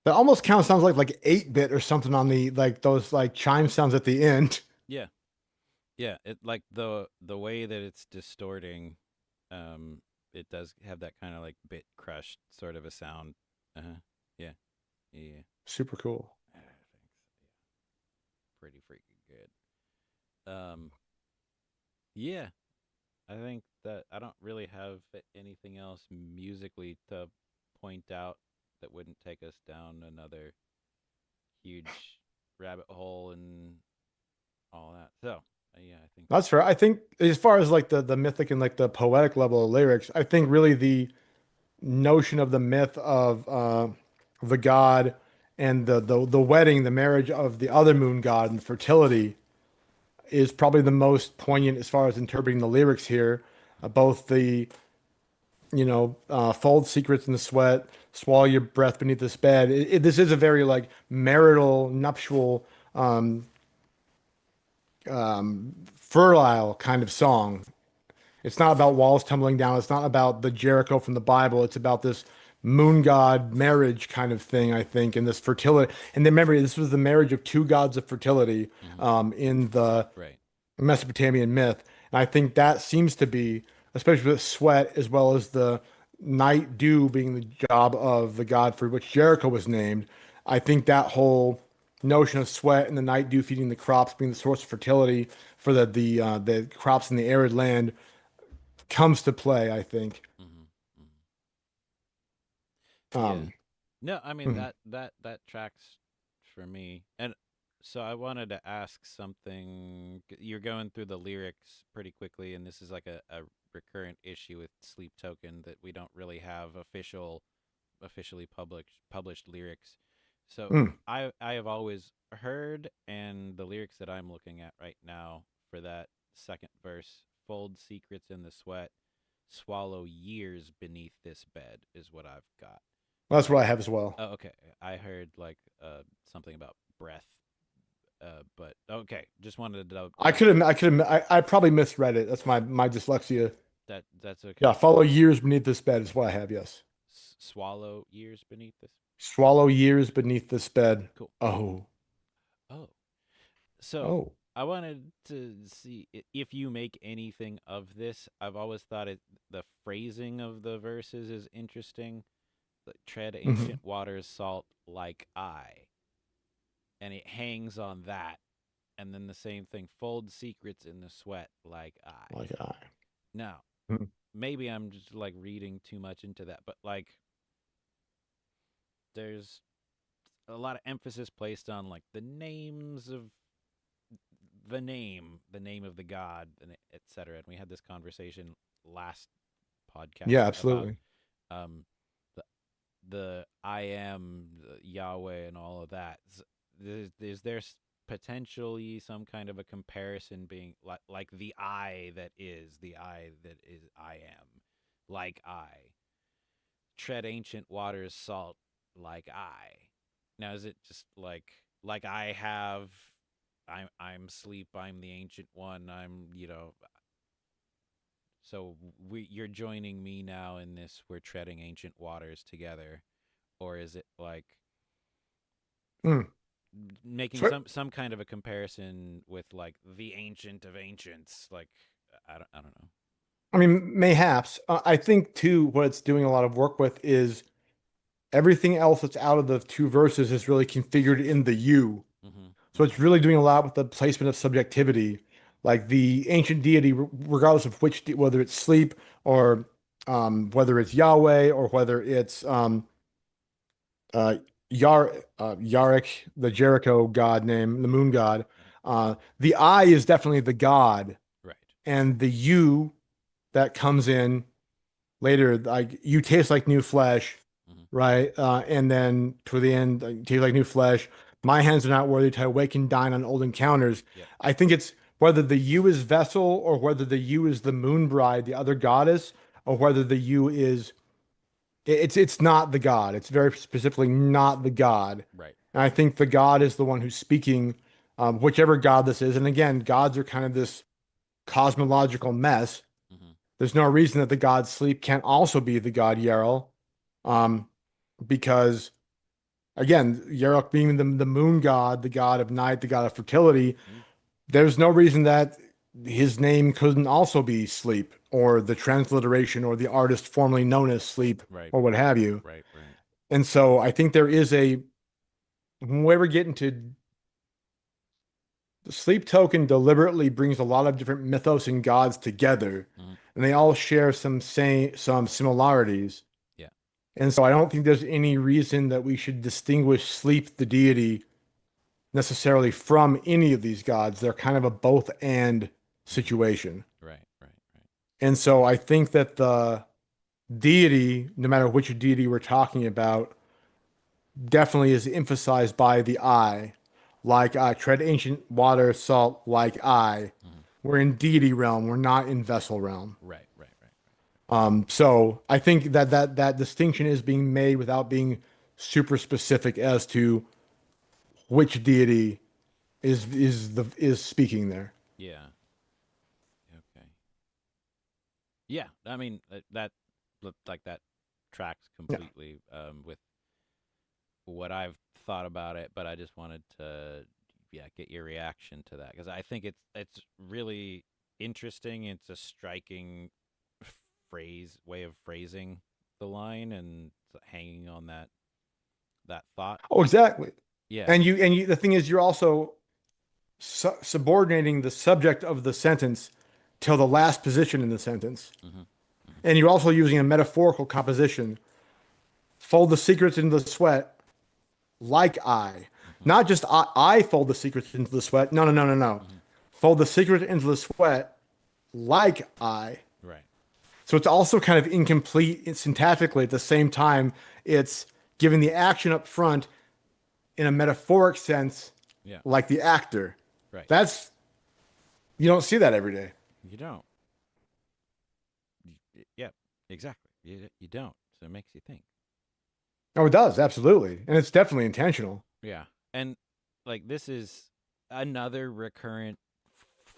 That almost kind of sounds like 8-bit or something on the like those like chime sounds at the end. Yeah, yeah. It like the way that it's distorting, um, it does have that kind of like bit crushed sort of a sound. Uh huh. Yeah, yeah. Super cool. Thanks. Yeah, pretty freaking good. Um, Yeah, I think that I don't really have anything else musically to point out that wouldn't take us down another huge rabbit hole and all that. So, yeah, I think That's fair. I think as far as like the mythic and like the poetic level of lyrics, I think really the notion of the myth of the god and the wedding, the marriage of the other moon god and fertility is probably the most poignant as far as interpreting the lyrics here. Both the fold secrets in the sweat, swallow your breath beneath this bed. This is a very like marital, nuptial, fertile kind of song. It's not about walls tumbling down. It's not about the Jericho from the Bible. It's about this moon god marriage kind of thing, I think, and this fertility. And then remember, this was the marriage of two gods of fertility hmm in the right. Mesopotamian myth. And I think that seems to be, especially with sweat, as well as the night dew being the job of the god for which Jericho was named. I think that whole notion of sweat and the night dew feeding the crops being the source of fertility for the crops in the arid land comes to play, I think. hmm hmm Yeah. Um, No, I mean mhm. that tracks for me. And so I wanted to ask something. You're going through the lyrics pretty quickly, and this is like a recurrent issue with Sleep Token that we don't really have officially published lyrics. So Mm. I have always heard, and the lyrics that I'm looking at right now for that second verse, fold secrets in the sweat, swallow years beneath this bed is what I've got. That's what Like, I have as well. oh, okay, I heard like something about breath, but okay, just wanted to I probably misread it. That's my dyslexia. that's Yeah, okay. follow years beneath this bed is what I have. Yes, Swallow years beneath this. swallow years beneath this bed. Cool. Oh, Oh, so oh. I wanted to see if you make anything of this. I've always thought the phrasing of the verses is interesting. Like, tread Mhm. ancient waters salt like I, and it hangs on that. And then the same thing, fold secrets in the sweat like I. Like I. Now, Mhm. maybe I'm just like reading too much into that, but like there's a lot of emphasis placed on like the names of the name of the god, and etc. And we had this conversation last podcast Yeah, about absolutely. um the the I am Yahweh and all of that. Is there potentially some kind of a comparison being like the I that is I am, like I tread ancient waters salt like I. Now is it just like I have I'm sleep, I'm the ancient one, I'm so we you're joining me now in this, we're treading ancient waters together, or is it like Mm. making So, some kind of a comparison with like the ancient of ancients, like I don't know. I mean, mayhaps. I think too, what it's doing a lot of work with is everything else that's out of the two verses is really configured in the you. Mhm. So it's Mhm. really doing a lot with the placement of subjectivity, like the ancient deity, regardless of whether it's sleep or whether it's Yahweh or whether it's uh, Yarek, the Jericho god name, the moon god. The I is definitely the god, Right. and the you that comes in later, like you taste like new flesh, Mhm. right? And then to the end, like, you taste like new flesh. My hands are not worthy to awake and dine on old encounters. Yep. I think it's whether the you is vessel or whether the you is the moon bride, the other goddess, or whether the you is it's not the god. It's very specifically not the god. Right. And I think the god is the one who's speaking, whichever god this is. And again, gods are kind of this cosmological mess. Mhm. There's no reason that the god sleep can't also be the god Yarel, um, because again, Yarok being the moon god, the god of night, the god of fertility, Mm. there's no reason that his name couldn't also be Sleep or the transliteration or the artist formerly known as Sleep Right. or what have you. Right. Right. And so I think there is a when we ever get into The sleep token deliberately brings a lot of different mythos and gods together, Hmm. and they all share some similarities. Yeah. And so I don't think there's any reason that we should distinguish sleep, the deity, necessarily from any of these gods. They're kind of a both and Hmm. situation. Right. Right. Right. And so I think that the deity, no matter which deity we're talking about, definitely is emphasized by the I. Like I tread ancient water, salt, like I. Hmm. We're in deity realm. We're not in vessel realm. Right. Right. Right. So I think that that distinction is being made without being super specific as to which deity is speaking there. Yeah. Okay. Yeah. I mean that looked like that tracks Yeah. completely with what I've thought about it, but I just wanted to, yeah, get your reaction to that because I think it's really interesting. It's a striking phrase way of phrasing the line and hanging on that thought. Oh, exactly. Yeah. And the thing is, you're also subordinating the subject of the sentence till the last position in the sentence, Hmm. Hmm. and you're also using a metaphorical composition. Fold the secrets into the sweat, like I. Hmm. Not just I fold the secrets into the sweat. No, no, no, no, no. Hmm. Fold the secret into the sweat, like I. Right. So it's also kind of incomplete syntactically at the same time. It's giving the action up front in a metaphoric sense, Yeah. like the actor. Right. That's, you don't see that every day. You don't. Yeah. Exactly. You don't. So it makes you think. Oh, it does, absolutely. And it's definitely intentional. Yeah. And like this is another recurrent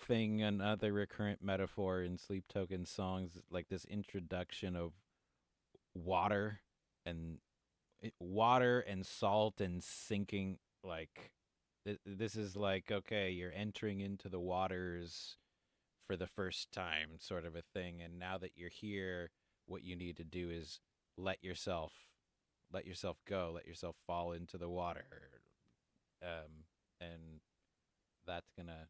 thing, another recurrent metaphor in Sleep Token songs, like this introduction of water and water and salt and sinking. Like this is like, okay, you're entering into the waters for the first time, sort of a thing. And now that you're here, what you need to do is let yourself let yourself go, let yourself fall into the water. And that's gonna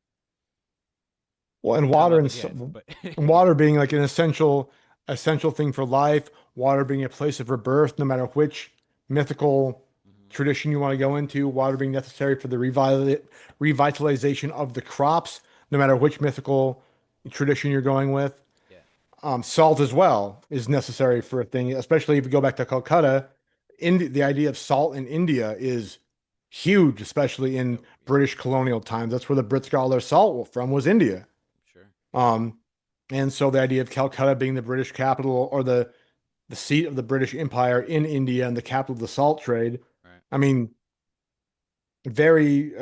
Well, and come water up and again. But yeah. water being like an essential thing for life, water being a place of rebirth, no matter which mythical Hmm. tradition you want to go into, water being necessary for the revitalization of the crops, no matter which mythical tradition you're going with. Yeah. Salt as well is necessary for a thing, especially if you go back to Calcutta. The idea of salt in India is huge, especially in Oh yeah. British colonial times. That's where the Brits got all their salt from, was India. Sure. Um, and so the idea of Calcutta being the British capital or the seat of the British Empire in India and the capital of the salt trade. Right. I mean, I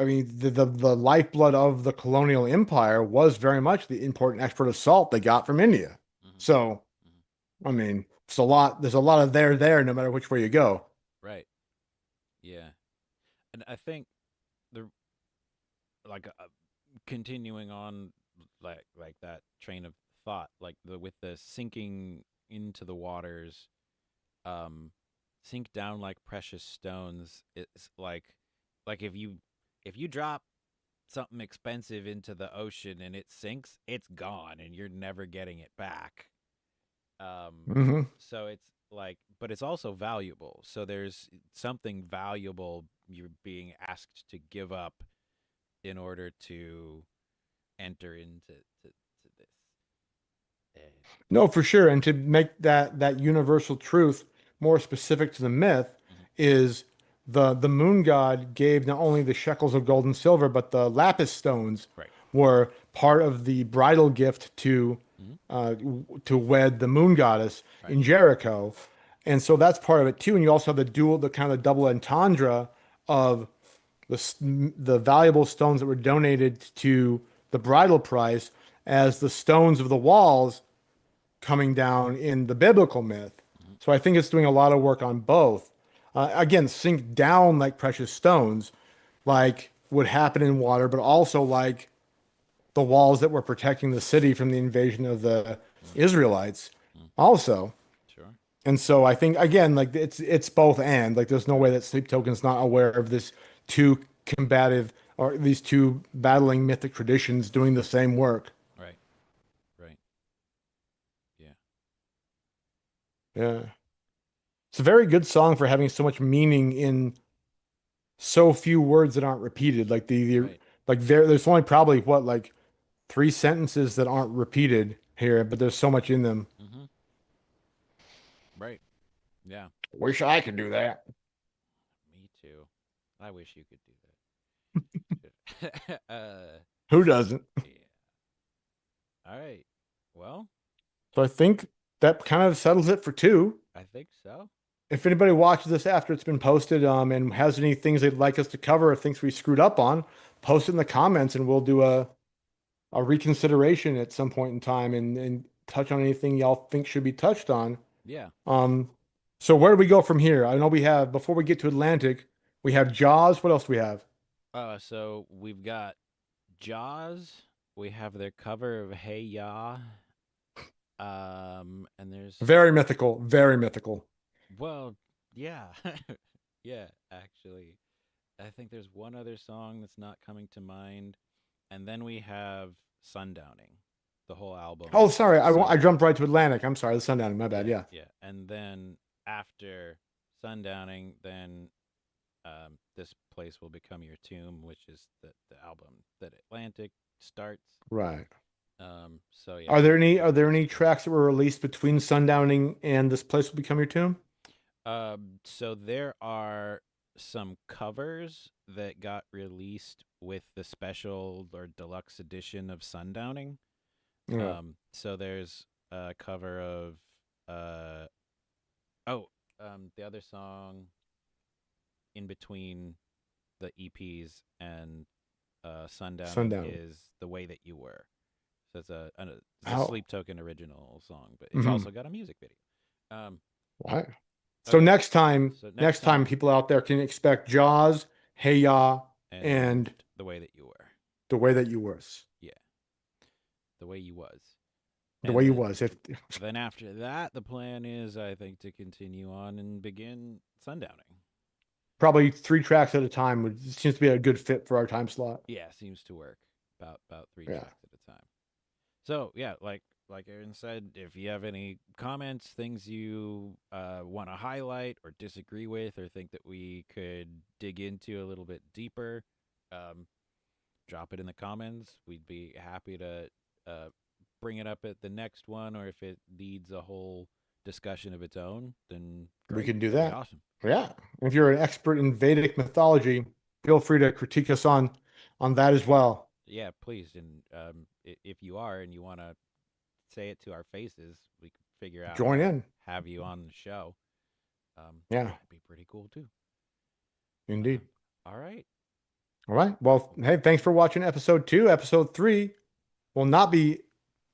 mean, the lifeblood of the colonial empire was very much the import and export of salt they got from India. Hmm. So, Hmm. I mean, there's a lot of there, no matter which way you go. Right. Yeah. And I think the like continuing on like that train of thought, like the with the sinking into the waters, um, sink down like precious stones. It's like if you drop something expensive into the ocean and it sinks, it's gone and you're never getting it back. Um, Hmm. so it's like, but it's also valuable. So there's something valuable you're being asked to give up in order to enter into this. Uh, No, for sure. And to make that universal truth more specific to the myth mhm. is the moon god gave not only the shekels of gold and silver, but the lapis stones Right. were part of the bridal gift Hmm. to wed the moon goddess Right. in Jericho. And so that's part of it too. And you also have the kind of double entendre of the valuable stones that were donated to the bridal price as the stones of the walls coming down in the biblical myth. Hmm. So I think it's doing a lot of work on both. Again, sink down like precious stones, like would happen in water, but also like the walls that were protecting the city from the invasion of the Hmm. Israelites, Hmm. also. Sure. And so I think again, like it's both and like there's no way Right. that Sleep Token's not aware of this two combative or these two battling mythic traditions doing the same work. Right. Right. Yeah. Yeah. It's a very good song for having so much meaning in so few words that aren't repeated. Like Right. there's only probably what, like three sentences that aren't repeated here, but there's so much in them. Mm-hmm. Right. Yeah. Wish I could do that. Me too. I wish you could do that. Who doesn't? Yeah. All right. Well, So I think that kind of settles it for two. I think so. If anybody watches this after it's been posted, and has any things they'd like us to cover or things we screwed up on, post it in the comments and we'll do a reconsideration at some point in time and touch on anything y'all think should be touched on. Yeah. Um, so where do we go from here? I know we have, before we get to Atlantic, we have Jaws. What else do we have? So we've got Jaws. We have their cover of Hey Ya. And there's Very mythical, very mythical. well, yeah. Yeah, actually. I think there's one other song that's not coming to mind. And then we have Sundowning, the whole album. Oh, sorry, I jumped Sundowning. right to Atlantic. I'm sorry, the Sundowning. My bad. Yeah, Yeah, yeah. And then after Sundowning, then this place will become your tomb, which is the album that Atlantic starts. right. So yeah, Are there any tracks that were released between Sundowning and This Place Will Become Your Tomb? so there are some covers that got released with the special or deluxe edition of Sundowning. Yeah. So there's a cover of uh oh the other song in between the EPs and Sundowning Sundowning. is The Way That You Were. So it's a How? Sleep Token original song, but it's Mhm. also got a music video. Um, What? So okay, next time, so next next time, time, people out there can expect Jaws, Hey Ya, and and The Way That You Were. The Way That You Was. Yeah, The Way You Was. The Way And You then Was. If then after that, the plan is, I think, to continue on and begin Sundowning. probably three tracks at a time would seems to be a good fit for our time slot. Yeah, seems to work. About three Yeah. tracks at a time. So yeah, like Aaron said, if you have any comments, things you want to highlight or disagree with, or think that we could dig into a little bit deeper, um, drop it in the comments. We'd be happy to uh, bring it up at the next one, or if it needs a whole discussion of its own, then We great, can do that'd be that. awesome. Yeah. If you're an expert in Vedic mythology, feel free to critique us on that as well. Yeah, please, and if you are and you want to say it to our faces, we can figure out how Join to in. have you on the show. Yeah, That'd be pretty cool too. indeed. All right. All right. Well, hey, thanks for watching episode 2. Episode 3 will not be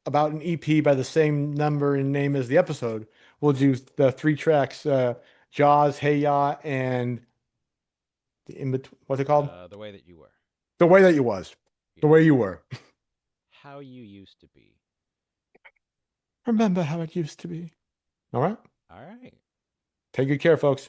about an EP by the same number and name as the episode. We'll do the three tracks, Jaws, Hey Ya, and the in between. What's it called? The way that you were. The Way That You Was. Yeah. The Way You Were. How you used to be. Remember how it used to be. All right. All right. Take good care, folks.